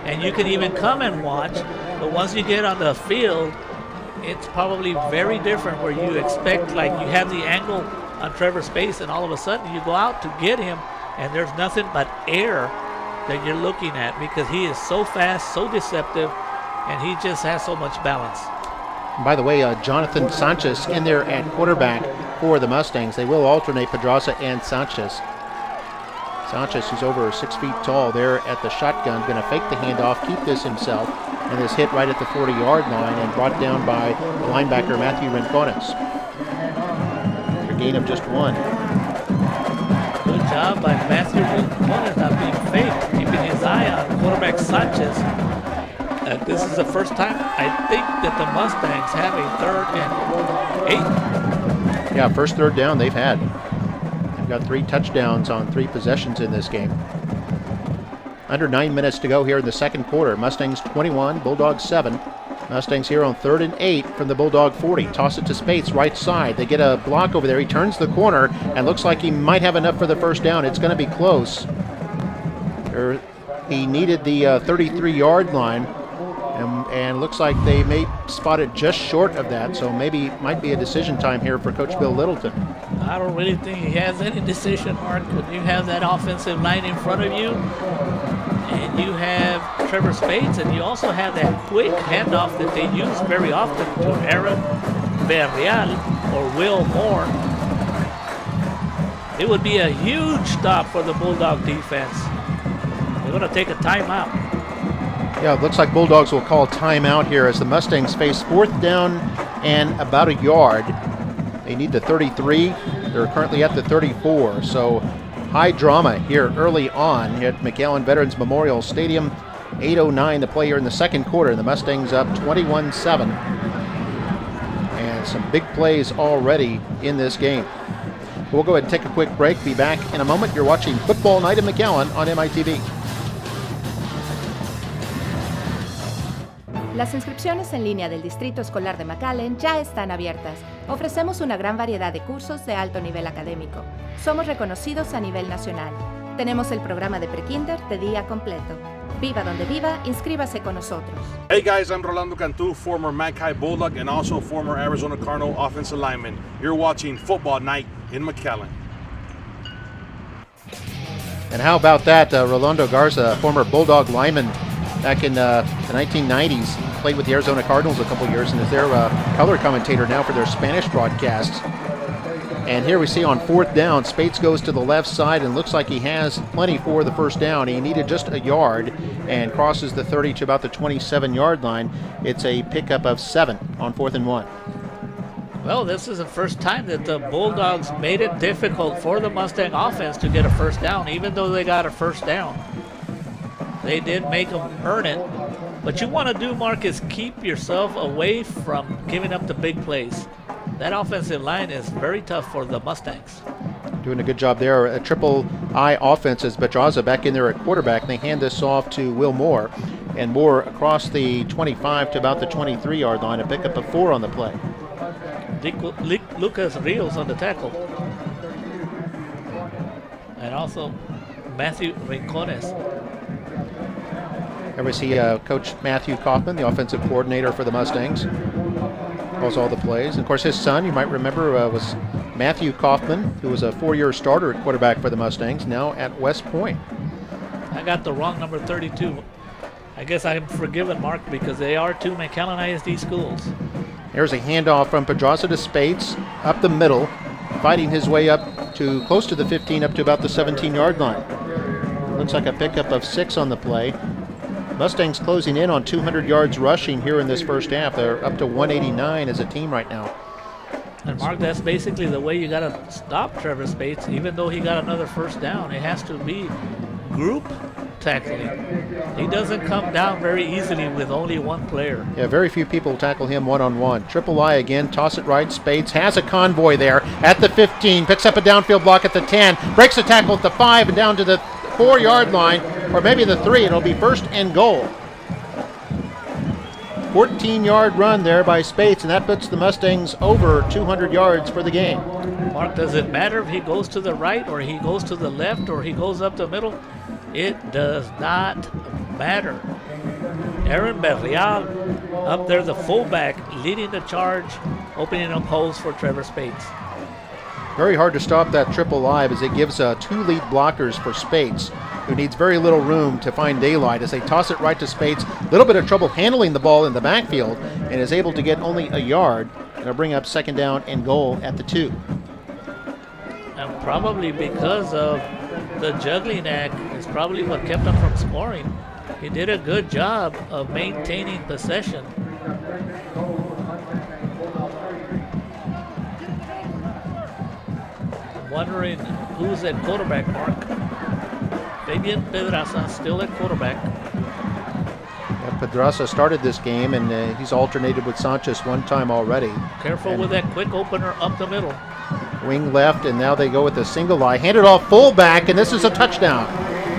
and you can even come and watch, but once you get on the field, it's probably very different where you expect, like you have the angle on Trevor Spades, and all of a sudden you go out to get him, and there's nothing but air that you're looking at because he is so fast, so deceptive, and he just has so much balance.
And by the way, Jonathan Sanchez in there at quarterback for the Mustangs. They will alternate Pedraza and Sanchez. Sanchez, who's over 6 feet tall there at the shotgun, going to fake the handoff, keep this himself, and is hit right at the 40-yard line and brought down by linebacker Matthew Rincones. A gain of just 1.
Good job by Matthew Rincones not being faked, keeping his eye on quarterback Sanchez. This is the first time I think that the Mustangs have a 3rd and 8.
Yeah, first 3rd down they've had. They've got 3 touchdowns on 3 possessions in this game. Under 9 minutes to go here in the second quarter. Mustangs 21, Bulldogs 7. Mustangs here on 3rd and 8 from the Bulldog 40. Toss it to Spates, right side. They get a block over there. He turns the corner and looks like he might have enough for the first down. It's going to be close. He needed the 33-yard line, and looks like they may spot it just short of that, so maybe it might be a decision time here for Coach Bill Littleton.
I don't really think he has any decision, Mark. When you have that offensive line in front of you, and you have Trevor Spades, and you also have that quick handoff that they use very often to Aaron Villarreal or Will Moore. It would be a huge stop for the Bulldog defense. They're going to take a timeout.
Yeah, it looks like Bulldogs will call timeout here as the Mustangs face 4th down and about a yard. They need the 33. They're currently at the 34, so high drama here early on at McAllen Veterans Memorial Stadium. 8:09 to play here in the second quarter. The Mustangs up 21-7. And some big plays already in this game. We'll go ahead and take a quick break. Be back in a moment. You're watching Football Night in McAllen on MITV.
Las inscripciones en línea del Distrito Escolar de McAllen ya están abiertas. Ofrecemos una gran variedad de cursos de alto nivel académico. Somos reconocidos a nivel nacional. Tenemos el programa de prekinder de día completo. Viva donde viva, inscríbase con nosotros.
Hey guys, I'm Rolando Cantu, former Mackay Bulldog and also former Arizona Cardinal offensive lineman. You're watching Football Night in McAllen.
And how about that, Rolando Garza, former Bulldog lineman back in the 1990s, played with the Arizona Cardinals a couple years and is their color commentator now for their Spanish broadcasts. And here we see on 4th down, Spates goes to the left side and looks like he has plenty for the first down. He needed just a yard and crosses the 30 to about the 27-yard line. It's a pickup of 7 on 4th and 1.
Well, this is the first time that the Bulldogs made it difficult for the Mustang offense to get a first down, even though they got a first down. They did make them earn it. What you want to do, Mark, is keep yourself away from giving up the big plays. That offensive line is very tough for the Mustangs.
Doing a good job there. A triple I offense as Pedraza back in there at quarterback. They hand this off to Will Moore. And Moore across the 25 to about the 23-yard line. A pickup of 4 on the play.
Lucas Rios on the tackle. And also Matthew Rincones.
There we see Coach Matthew Kaufman, the offensive coordinator for the Mustangs. Calls all the plays. And of course, his son, you might remember, was Matthew Kaufman, who was a 4-year starter at quarterback for the Mustangs, now at West Point.
I got the wrong number 32. I guess I'm forgiven, Mark, because they are 2 McAllen ISD schools.
There's a handoff from Pedraza to Spates, up the middle, fighting his way up to close to the 15, up to about the 17-yard line. Looks like a pickup of 6 on the play. Mustangs closing in on 200 yards rushing here in this first half. They're up to 189 as a team right now.
And Mark, that's basically the way you got to stop Trevor Spates. Even though he got another first down, it has to be group tackling. He doesn't come down very easily with only one player.
Yeah, very few people tackle him one-on-one. Triple I again, toss it right. Spates has a convoy there at the 15, picks up a downfield block at the 10, breaks a tackle at the 5 and down to the 4-yard line, or maybe the 3. It'll be first and goal. 14-yard run there by Spates, and that puts the Mustangs over 200 yards for the game.
Mark, does it matter if he goes to the right or he goes to the left or he goes up the middle? It does not matter. Aaron Berrial up there, the fullback, leading the charge, opening up holes for Trevor Spates.
Very hard to stop that triple I as it gives 2 lead blockers for Spates, who needs very little room to find daylight as they toss it right to Spates. A little bit of trouble handling the ball in the backfield and is able to get only a yard. It'll bring up 2nd down and goal at the 2.
And probably because of the juggling act is probably what kept him from scoring. He did a good job of maintaining possession. Wondering who's at quarterback, Mark. Fabian Pedraza still at quarterback.
Yeah, Pedraza started this game, and he's alternated with Sanchez one time already.
Careful with that quick opener up the middle.
Wing left, and now they go with a single I. Handed off fullback, and this is a touchdown.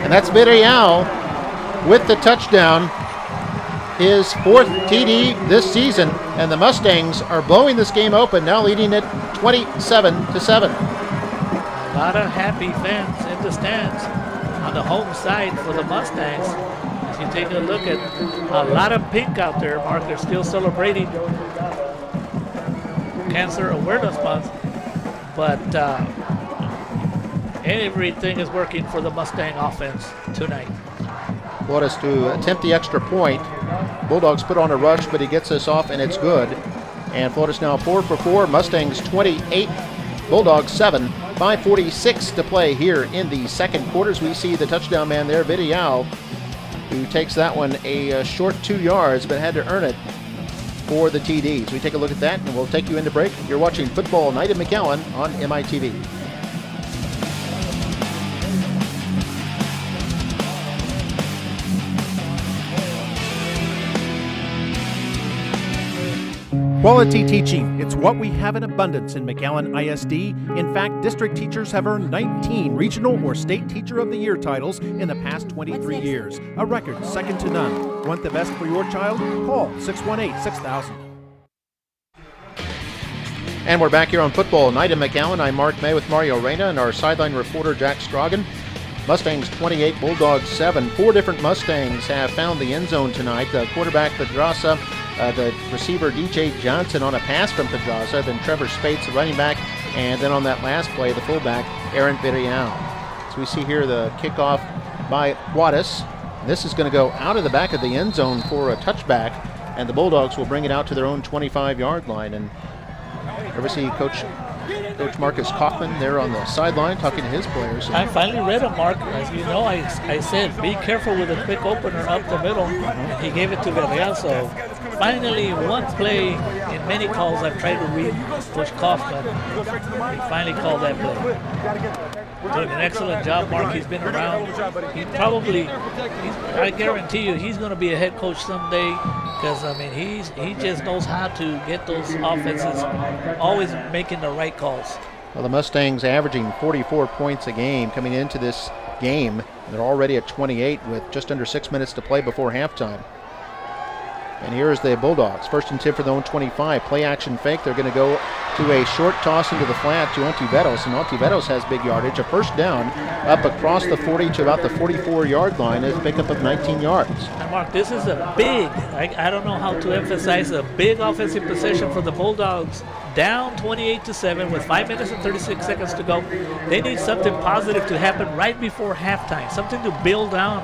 And that's Villarreal with the touchdown. His 4th TD this season, and the Mustangs are blowing this game open, now leading it 27-7.
A lot of happy fans in the stands on the home side for the Mustangs. As you take a look at a lot of pink out there, Mark, they're still celebrating Cancer Awareness Month, but everything is working for the Mustang offense tonight.
Flores to attempt the extra point. Bulldogs put on a rush, but he gets this off, and it's good. And Flores now 4 for 4. Mustangs 28, Bulldogs 7. 5:46 to play here in the second quarters. We see the touchdown man there, Villarreal, who takes that one a short 2 yards, but had to earn it for the TDs. We take a look at that, and we'll take you into break. You're watching Football Night in McAllen on MITV. Quality teaching. It's what we have in abundance in McAllen ISD. In fact, district teachers have earned 19 regional or state teacher of the year titles in the past 23 years. A record second to none. Want the best for your child? Call 618-6000. And we're back here on Football Night in McAllen. I'm Mark May with Mario Reyna and our sideline reporter Jack Strogan. Mustangs 28, Bulldogs 7. 4 different Mustangs have found the end zone tonight. The quarterback Pedraza, the receiver DJ Johnson on a pass from Pedraza, then Trevor Spates, the running back, and then on that last play, the fullback, Aaron Villarreal. So we see here the kickoff by Juarez. This is going to go out of the back of the end zone for a touchback, and the Bulldogs will bring it out to their own 25-yard line. And ever see Coach Coach Marcus Kaufman there on the sideline talking to his players.
I finally read him, Mark. As you know, I said, be careful with a quick opener up the middle. And he gave it to Villarreal. So finally, one play in many calls I've tried to read Coach Kaufman. He finally called that play. Doing an excellent job, Mark. He's been around. I guarantee you, he's going to be a head coach someday because, I mean, he just knows how to get those offenses always making the right calls.
Well, the Mustangs averaging 44 points a game coming into this game. They're already at 28 with just under 6 minutes to play before halftime. And here's the Bulldogs. 1st and 10 for their own 25. Play action fake. They're going to go to a short toss into the flat to Ontiveros. And Ontiveros has big yardage. A first down up across the 40 to about the 44-yard line. Is a pickup of 19 yards.
And Mark, this is a big, I don't know how to emphasize, a big offensive possession for the Bulldogs. Down 28-7 with 5 minutes and 36 seconds to go. They need something positive to happen right before halftime. Something to build on.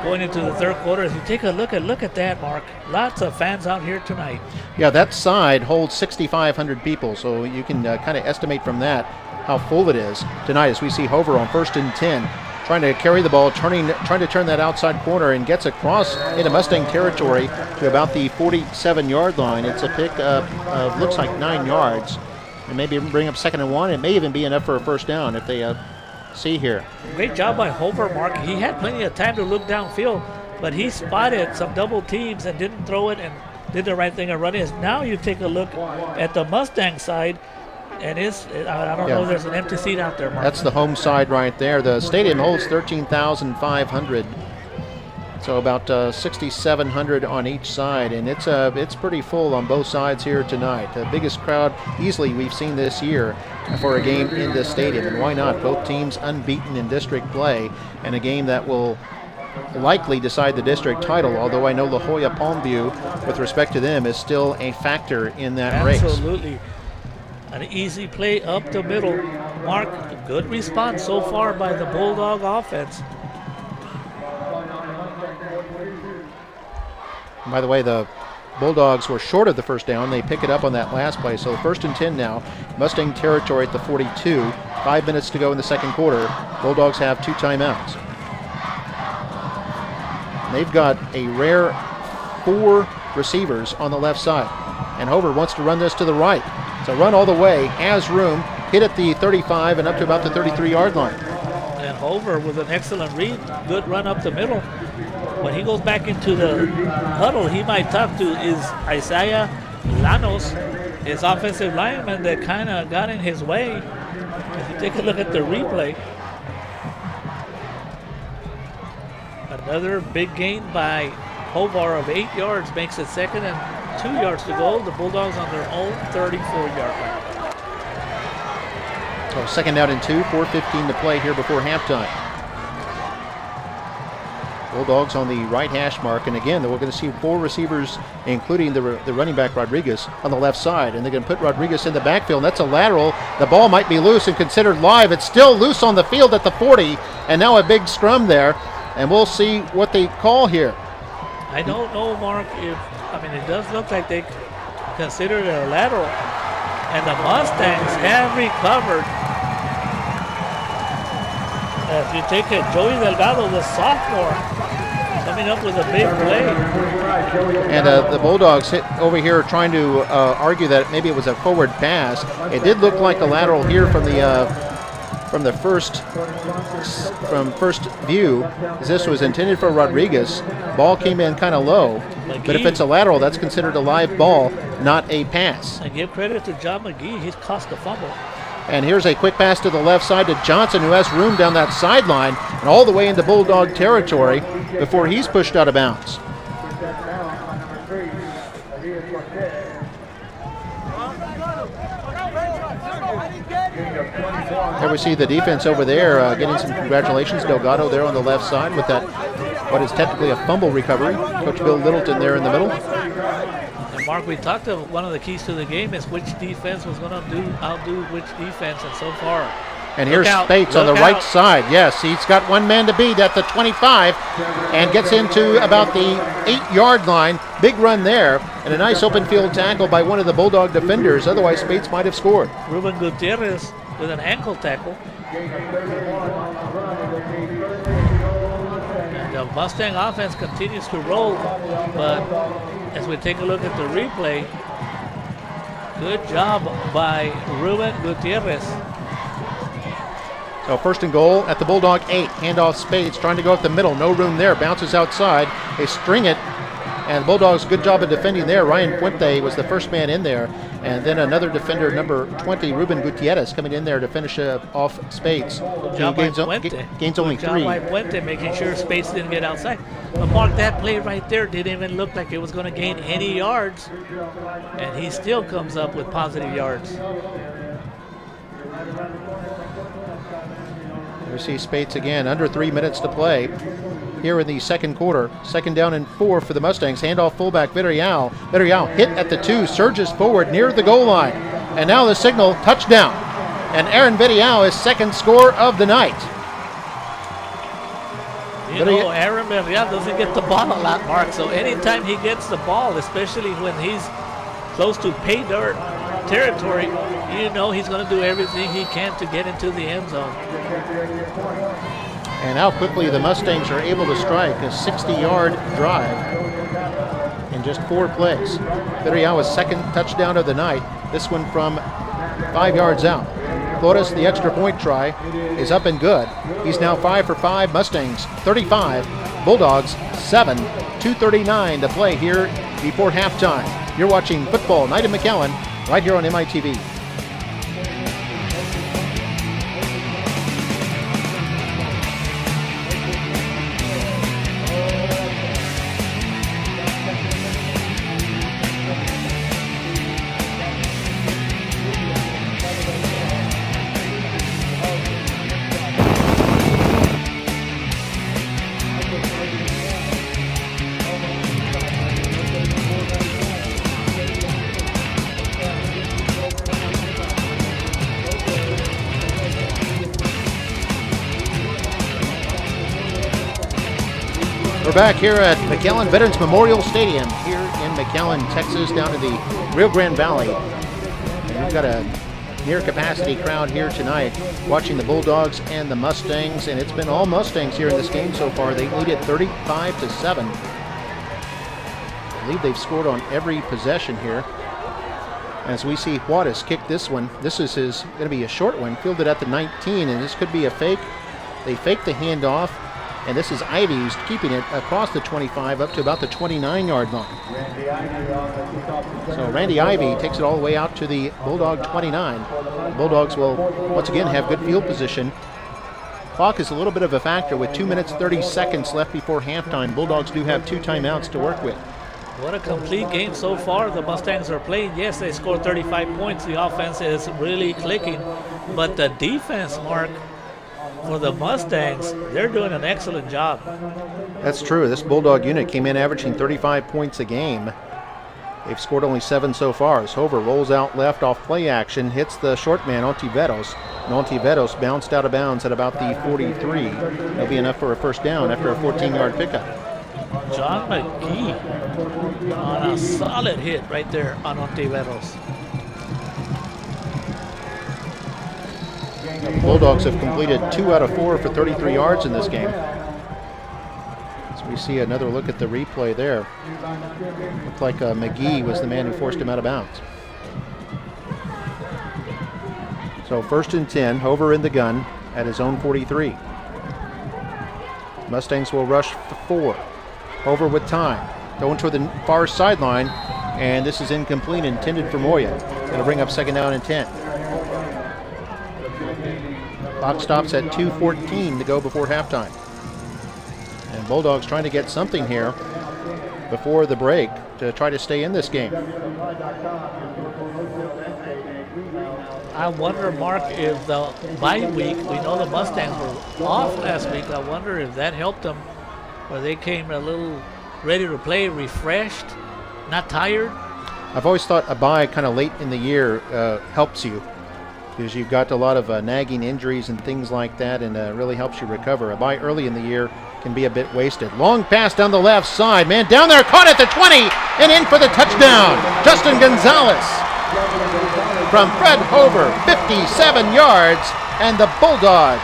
Going into the third quarter, as you take a look at that, Mark. Lots of fans out here tonight.
Yeah, that side holds 6,500 people, so you can kind of estimate from that how full it is tonight. As we see Hover on 1st and 10, trying to carry the ball, trying to turn that outside corner, and gets across into Mustang territory to about the 47-yard line. It's a pick of looks like 9 yards, and maybe bring up 2nd and 1. It may even be enough for a first down if they see here.
Great job by Hover, Mark. He had plenty of time to look downfield, but he spotted some double teams and didn't throw it and did the right thing and run it. Now you take a look at the Mustang side, and I don't know if there's an empty seat out there, Mark.
That's the home side right there. The stadium holds 13,500. So about 6,700 on each side, and it's pretty full on both sides here tonight. The biggest crowd easily we've seen this year for a game in this stadium, and why not? Both teams unbeaten in district play, and a game that will likely decide the district title, although I know La Jolla Palmview, with respect to them, is still a factor in that race.
Absolutely. An easy play up the middle. Mark, good response so far by the Bulldog offense.
By the way, the Bulldogs were short of the first down. They pick it up on that last play. So 1st and 10 now. Mustang territory at the 42. 5 minutes to go in the second quarter. Bulldogs have 2 timeouts. They've got a rare 4 receivers on the left side. And Hover wants to run this to the right. So run all the way, has room, hit at the 35 and up to about the 33-yard line.
And Hover with an excellent read. Good run up the middle. When he goes back into the huddle, he might talk to Isaiah Llanos, his offensive lineman that kind of got in his way. If you take a look at the replay, another big gain by Hovar of 8 yards makes it 2nd and 2 yards to go. The Bulldogs on their own 34-yard line.
So 2nd down and 2, 4:15 to play here before halftime. Bulldogs on the right hash mark, and again, we're going to see 4 receivers, including the running back Rodriguez on the left side, and they're going to put Rodriguez in the backfield. And that's a lateral. The ball might be loose and considered live. It's still loose on the field at the 40, and now a big scrum there, and we'll see what they call here.
I don't know, Mark, it does look like they considered it a lateral, and the Mustangs have recovered. If you take it, Joey Delgado, the sophomore, coming up with a big play.
And the Bulldogs hit over here trying to argue that maybe it was a forward pass. It did look like a lateral here from first view, as this was intended for Rodriguez. Ball came in kind of low, but if it's a lateral, that's considered a live ball, not a pass.
And give credit to John McGee, he's cost a fumble.
And here's a quick pass to the left side to Johnson, who has room down that sideline and all the way into Bulldog territory before he's pushed out of bounds. There we see the defense over there getting some congratulations. Delgado there on the left side with that, what is technically a fumble recovery. Coach Bill Littleton there in the middle.
Mark, we talked about one of the keys to the game is which defense was going to outdo which defense, and so far
And here's
Look out,
Spates on the
look
right
out.
side. Yes, he's got one man to beat at the 25 and gets into about the 8-yard line. Big run there, and a nice open field tackle by one of the Bulldog defenders. Otherwise, Spates might have scored.
Ruben Gutierrez with an ankle tackle. And the Mustang offense continues to roll, but as we take a look at the replay, good job by Ruben Gutierrez.
So first and goal at the Bulldog 8. Handoff Spades trying to go up the middle. No room there. Bounces outside. They string it. And the Bulldogs, good job of defending there. Ryan Puente was the first man in there. And then another defender, number 20, Ruben Gutierrez, coming in there to finish off Spades.
Good job by Puente.
Gains only
Good job
3.
by Puente, making sure Spades didn't get outside. But Mark, that play right there didn't even look like it was going to gain any yards. And he still comes up with positive yards.
We see Spates again, under 3 minutes to play here in the second quarter. 2nd down and 4 for the Mustangs. Handoff fullback Villarreal. Villarreal hit at the 2, surges forward near the goal line. And now the signal, touchdown. And Aaron Villarreal is second score of the night.
You know, Aaron Villarreal doesn't get the ball a lot, Mark. So anytime he gets the ball, especially when he's close to pay dirt territory, you know he's going to do everything he can to get into the end zone.
And how quickly the Mustangs are able to strike a 60-yard drive in just 4 plays. Villarreal's second touchdown of the night. This one from 5 yards out. Flores, the extra point try, is up and good. He's now 5 for 5. Mustangs 35, Bulldogs 7. 2:39 to play here before halftime. You're watching Football Night in McAllen right here on MITV. We're back here at McAllen Veterans Memorial Stadium here in McAllen, Texas, down in the Rio Grande Valley. And we've got a near capacity crowd here tonight watching the Bulldogs and the Mustangs, and it's been all Mustangs here in this game so far. They lead it 35-7. I believe they've scored on every possession here. As we see Juarez kick this one. This is going to be a short one, fielded at the 19, and this could be a fake. They fake the handoff. And this is Ivy who's keeping it across the 25 up to about the 29-yard line. So Randy Ivy takes it all the way out to the Bulldog 29. The Bulldogs will once again have good field position. Clock is a little bit of a factor with 2 minutes 30 seconds left before halftime. Bulldogs do have 2 timeouts to work with.
What a complete game so far the Mustangs are playing. Yes, they scored 35 points. The offense is really clicking. But the defense, Mark, for the Mustangs, they're doing an excellent job.
That's true. This Bulldog unit came in averaging 35 points a game. They've scored only 7 so far. As Hover rolls out left off play action, hits the short man, Ontiveros. And Ontiveros bounced out of bounds at about the 43. That'll be enough for a first down after a 14-yard pickup.
John McGee on a solid hit right there on Ontiveros.
The Bulldogs have completed 2 out of 4 for 33 yards in this game. So we see another look at the replay there. Looked like McGee was the man who forced him out of bounds. So 1st and 10, Hover in the gun at his own 43. Mustangs will rush for 4. Hover with time, going toward the far sideline, and this is incomplete, intended for Moya. It'll bring up 2nd down and 10. Clock stops at 2:14 to go before halftime. And Bulldogs trying to get something here before the break to try to stay in this game.
I wonder, Mark, if the bye week, we know the Mustangs were off last week. I wonder if that helped them, where they came a little ready to play, refreshed, not tired.
I've always thought a bye kind of late in the year helps you.
because you've got a lot of nagging injuries and things like that, and really helps you recover. A bye early in the year can be a bit wasted. Long pass down the left side. Man down there, caught at the 20 and in for the touchdown. Justin Gonzalez from Fred Hover, 57 yards, and the Bulldogs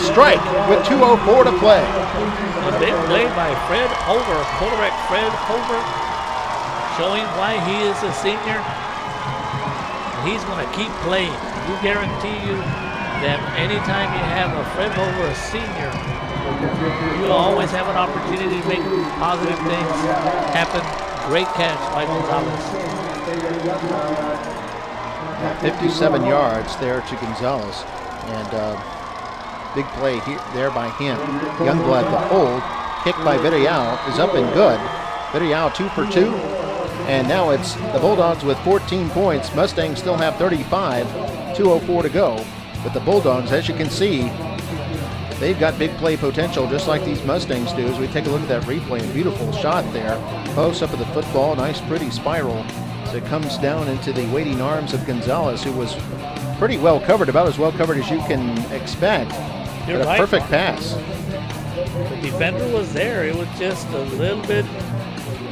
strike with 2:04 to play.
A big play by Fred Hover, quarterback Fred Hover, showing why he is a senior. He's going to keep playing. We guarantee you that anytime you have a Fred Hover, a senior, you'll always have an opportunity to make positive things happen. Great catch by Gonzalez.
57 yards there to Gonzalez, and big play there by him. Youngblood, the hold, kick by Villarreal is up and good. Villarreal 2 for 2, and now it's the Bulldogs with 14 points. Mustangs still have 35, 2:04 to go. But the Bulldogs, as you can see, they've got big play potential just like these Mustangs do. As we take a look at that replay, a beautiful shot there. Close up of the football, nice pretty spiral. So it comes down into the waiting arms of Gonzalez, who was pretty well covered, about as well covered as you can expect.
You're
but a
right.
perfect pass.
The defender was there. It was just a little bit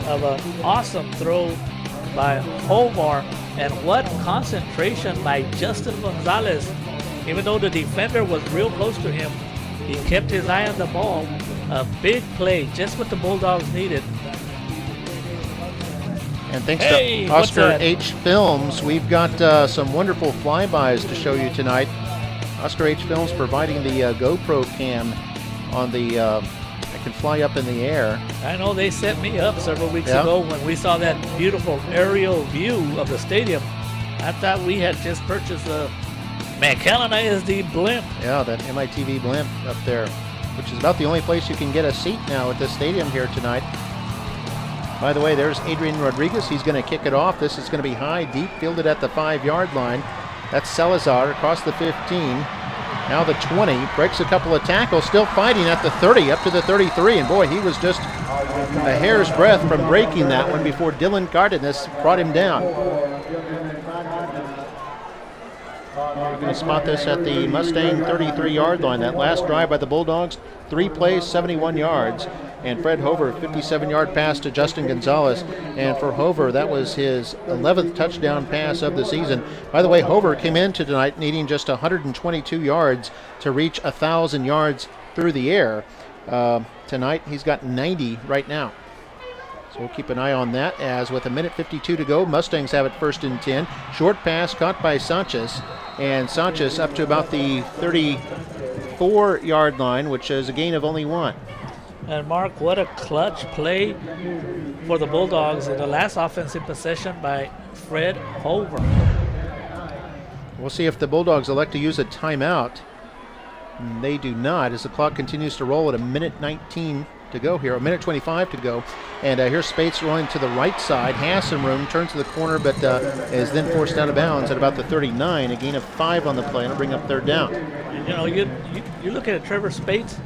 of an awesome throw by Hovar. And what concentration by Justin Gonzalez. Even though the defender was real close to him, he kept his eye on the ball. A big play, just what the Bulldogs needed.
And thanks to Oscar H. Films, we've got some wonderful flybys to show you tonight. Oscar H. Films providing the GoPro cam on the, that can fly up in the air.
I know they set me up several weeks ago when we saw that beautiful aerial view of the stadium. I thought we had just purchased a McAllen ISD blimp.
Yeah, that MITV blimp up there, which is about the only place you can get a seat now at the stadium here tonight. By the way, there's Adrian Rodriguez. He's going to kick it off. This is going to be high, deep, fielded at the 5-yard line. That's Salazar across the 15. Now the 20, breaks a couple of tackles, still fighting at the 30, up to the 33. And boy, he was just a hair's breadth from breaking that one before Dylan Cardenas brought him down. You're going to spot this at the Mustang 33-yard line. That last drive by the Bulldogs, 3 plays, 71 yards. And Fred Hover, 57-yard pass to Justin Gonzalez. And for Hover, that was his 11th touchdown pass of the season. By the way, Hover came into tonight needing just 122 yards to reach 1,000 yards through the air. Tonight, he's got 90 right now. So we'll keep an eye on that, as with 1:52 to go, Mustangs have it 1st and 10. Short pass caught by Sanchez. And Sanchez up to about the 34-yard line, which is a gain of only 1.
And Mark, what a clutch play for the Bulldogs in the last offensive possession by Fred Hover.
We'll see if the Bulldogs elect to use a timeout. They do not, as the clock continues to roll at 1:19 to go here, 1:25 to go. And here's Spates rolling to the right side. Has some room, turns to the corner, but is then forced out of bounds at about the 39. A gain of 5 on the play, and it'll bring up 3rd down.
You know, you look at Trevor Spates.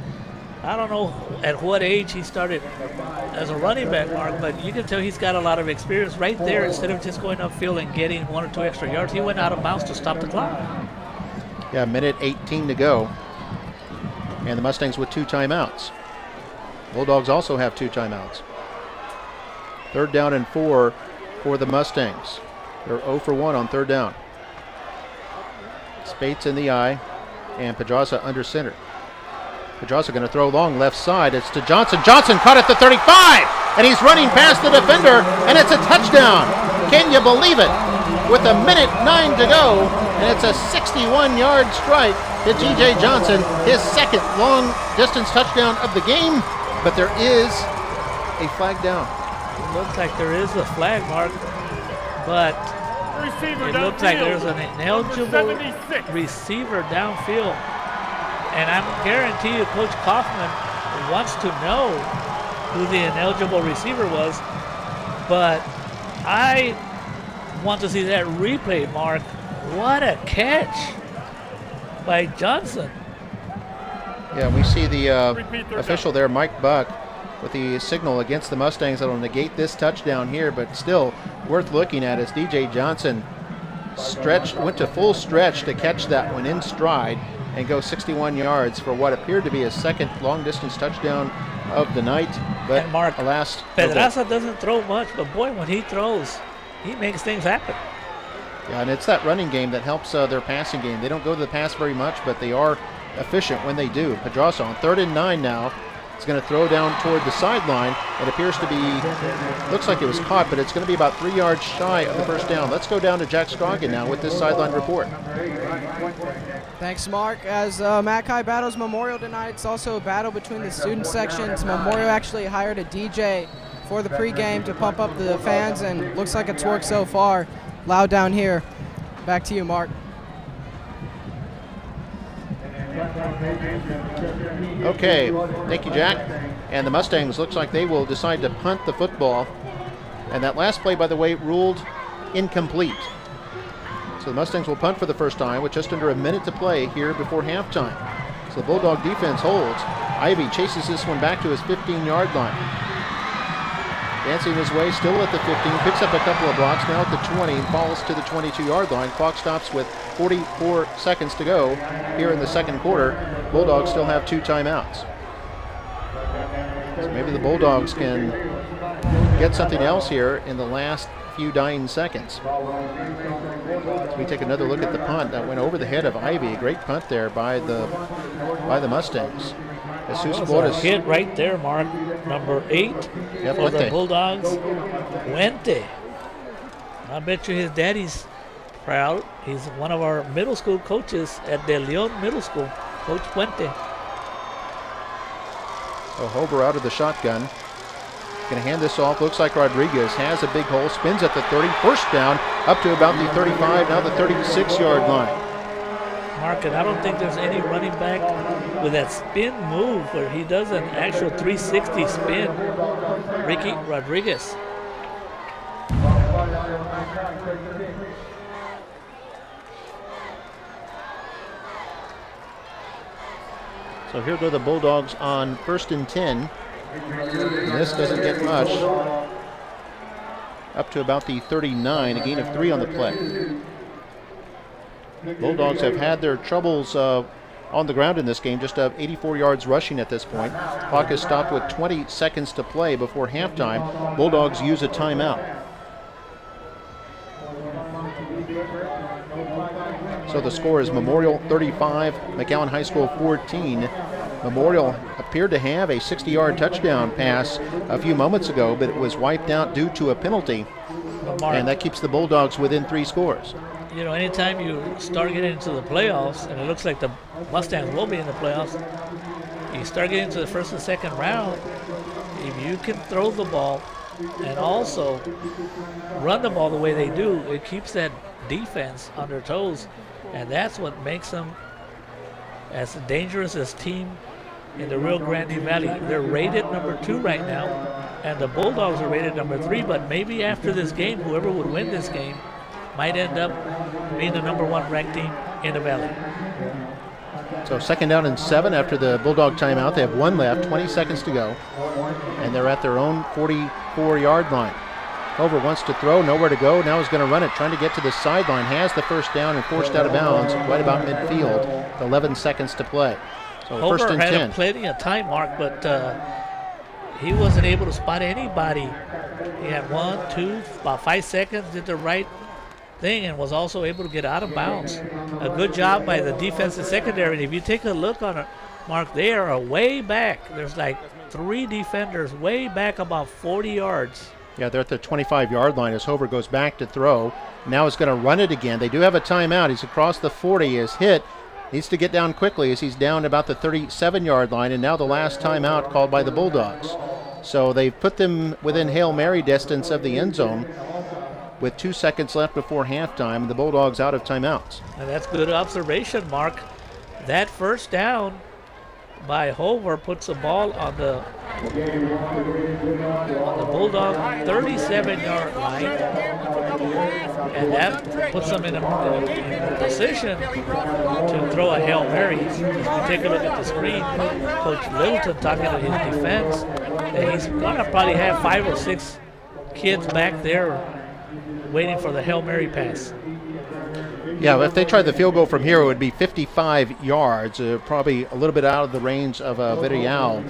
I don't know at what age he started as a running back, Mark, but you can tell he's got a lot of experience right there. Instead of just going upfield and getting 1 or 2 extra yards, he went out of bounds to stop the clock.
Yeah, 1:18 to go. And the Mustangs with 2 timeouts. Bulldogs also have 2 timeouts. 3rd down and 4 for the Mustangs. They're 0 for 1 on 3rd down. Spates in the eye, and Pedraza under center. Pedraza going to throw long left side. It's to Johnson. Johnson caught at the 35, and he's running past the defender, and it's a touchdown. Can you believe it? With 1:09 to go, and it's a 61-yard strike to T.J. Johnson, his 2nd long-distance touchdown of the game, but there is a flag down.
It looks like there is a flag, Mark, but it looks like there's an ineligible receiver downfield. And I guarantee you Coach Kaufman wants to know who the ineligible receiver was, but I want to see that replay, Mark. What a catch by Johnson.
Yeah, we see the official there, Mike Buck, with the signal against the Mustangs that will negate this touchdown here, but still worth looking at as DJ Johnson went to full stretch to catch that one in stride and go 61 yards for what appeared to be his second long-distance touchdown of the night. But
And Mark,
alas,
Pedraza doesn't throw much, but boy, when he throws, he makes things happen.
yeah, and it's that running game that helps their passing game. They don't go to the pass very much, but they are efficient when they do. Pedraza on 3rd and 9 now. It's going to throw down toward the sideline. It appears to be, looks like it was caught, but it's going to be about 3 yards shy of the first down. Let's go down to Jack Scroggin now with this sideline report.
Thanks, Mark. As Mackay battles Memorial tonight, it's also a battle between the student sections. Memorial actually hired a DJ for the pregame to pump up the fans, and looks like it's worked so far. Loud down here. Back to you, Mark.
Okay, thank you, Jack. And the Mustangs looks like they will decide to punt the football. And that last play, by the way, ruled incomplete. So the Mustangs will punt for the first time with just under a minute to play here before halftime. So the Bulldog defense holds. Ivy chases this one back to his 15-yard line. Dancing his way, still at the 15, picks up a couple of blocks, now at the 20, and falls to the 22-yard line. Clock stops with 44 seconds to go here in the second quarter. Bulldogs still have 2 timeouts. So maybe the Bulldogs can get something else here in the last few dying seconds. So we take another look at the punt that went over the head of Ivy. A great punt there by the Mustangs. Jesus Flores
hit right there, Mark. Number 8 for the Bulldogs. Puente. I bet you his daddy's proud. He's one of our middle school coaches at De Leon Middle School, Coach Puente.
So Hover out of the shotgun. Going to hand this off. Looks like Rodriguez has a big hole. Spins at the 30. First down up to about the 35, now the 36-yard line.
Mark, and I don't think there's any running back with that spin move where he does an actual 360 spin. Ricky Rodriguez.
So here go the Bulldogs on 1st and 10. And this doesn't get much. Up to about the 39, a gain of 3 on the play. Bulldogs have had their troubles on the ground in this game, just 84 yards rushing at this point. Clock is stopped with 20 seconds to play before halftime. Bulldogs use a timeout. So the score is Memorial 35, McAllen High School 14. Memorial appeared to have a 60-yard touchdown pass a few moments ago, but it was wiped out due to a penalty. And that keeps the Bulldogs within 3 scores.
You know, anytime you start getting into the playoffs, and it looks like the Mustangs will be in the playoffs, you start getting into the first and second round, if you can throw the ball and also run the ball the way they do, it keeps that defense on their toes, and that's what makes them as dangerous as team in the Rio Grande Valley. They're rated number 2 right now, and the Bulldogs are rated number 3, but maybe after this game, whoever would win this game might end up being the number 1 ranked team in the Valley.
So 2nd down and 7 after the Bulldog timeout. They have 1 left, 20 seconds to go, and they're at their own 44-yard line. Hover wants to throw, nowhere to go. Now he's going to run it, trying to get to the sideline. Has the first down and forced out of bounds right about midfield. 11 seconds to play. So
Hover
1st and 10.
had plenty of time, Mark, but he wasn't able to spot anybody. He had 1, 2, about 5 seconds, did the right thing, and was also able to get out of bounds. A good job by the defensive secondary. And if you take a look on it, Mark, they are way back. There's like 3 defenders way back about 40 yards.
Yeah, they're at the 25-yard line as Hover goes back to throw. Now he's going to run it again. They do have a timeout. He's across the 40. He is hit. Needs to get down quickly as he's down about the 37-yard line, and now the last timeout called by the Bulldogs. So they've put them within Hail Mary distance of the end zone with 2 seconds left before halftime. The Bulldogs out of timeouts.
And that's good observation, Mark. That first down by Hover puts the ball on the Bulldog 37-yard line, and that puts them in a position to throw a Hail Mary. If you take a look at the screen, Coach Littleton talking to his defense, and he's going to probably have 5 or 6 kids back there waiting for the Hail Mary pass.
Yeah, if they tried the field goal from here, it would be 55 yards, probably a little bit out of the range of Villarreal.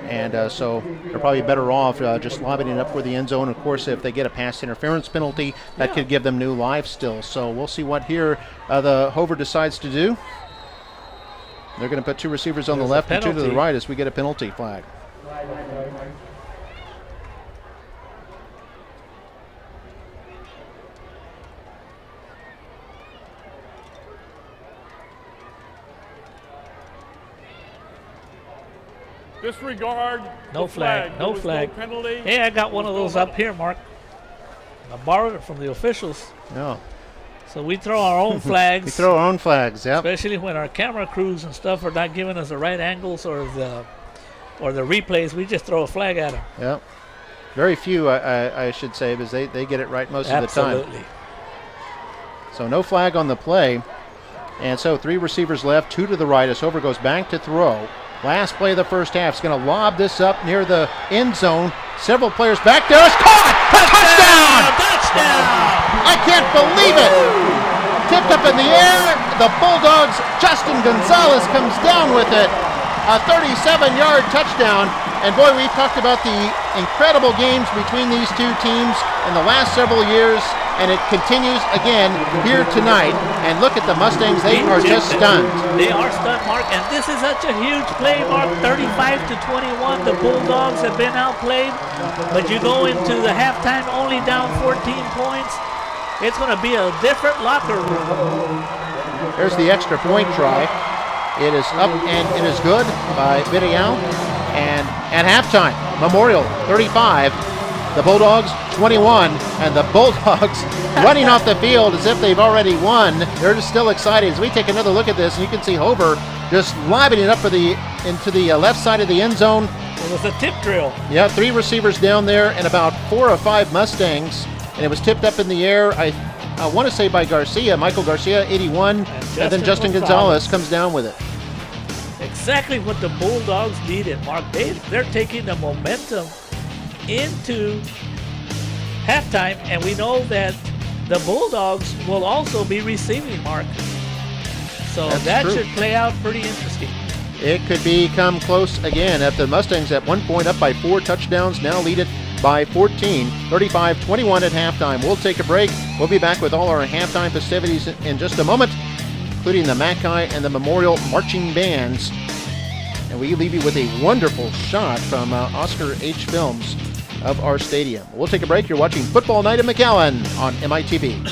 And so they're probably better off just lobbing it up for the end zone. Of course, if they get a pass interference penalty, that could give them new life still. So we'll see what here the Hover decides to do. They're going to put 2 receivers on the left and 2 to the right as we get a penalty flag.
Disregard.
No
the
flag.
There
No
was
flag.
penalty.
Hey, I got one of those up here, Mark. I borrowed it from the officials.
No.
So we throw our own flags.
We throw our own flags, yep.
Especially when our camera crews and stuff are not giving us the right angles or the replays. We just throw a flag at them.
Yep. Very few, I should say, because they get it right most of the time.
Absolutely.
So no flag on the play. And so 3 receivers left, 2 to the right as Hover goes back to throw. Last play of the first half is going to lob this up near the end zone. Several players back there. It's caught! Touchdown!
Touchdown!
I can't believe it! Tipped up in the air. The Bulldogs, Justin Gonzalez comes down with it. A 37-yard touchdown. And boy, we've talked about the incredible games between these 2 teams in the last several years, and it continues again here tonight. And look at the Mustangs, they are just stunned.
They are stunned, Mark, and this is such a huge play, Mark. 35-21, the Bulldogs have been outplayed, but you go into the halftime only down 14 points. It's going to be a different locker room.
There's the extra point try. It is up and it is good by Villarreal. And at halftime, Memorial 35, the Bulldogs 21, and the Bulldogs running off the field as if they've already won. They're just still excited. As we take another look at this, and you can see Hover just lobbing it up for into the left side of the end zone.
It was a tip drill.
Yeah, 3 receivers down there and about 4 or 5 Mustangs, and it was tipped up in the air. I want to say by Garcia, Michael Garcia, 81, and then Justin Gonzalez comes down with it.
Exactly what the Bulldogs needed, Mark. They're taking the momentum into halftime, and we know that the Bulldogs will also be receiving, Mark. So that should play out pretty interesting.
It could become close again. At the Mustangs at one point up by 4 touchdowns, now lead it by 14, 35-21 at halftime. We'll take a break. We'll be back with all our halftime festivities in just a moment, including the Mackay and the Memorial marching bands. And we leave you with a wonderful shot from Oscar H. Films of our stadium. We'll take a break. You're watching Football Night at McAllen on MITV.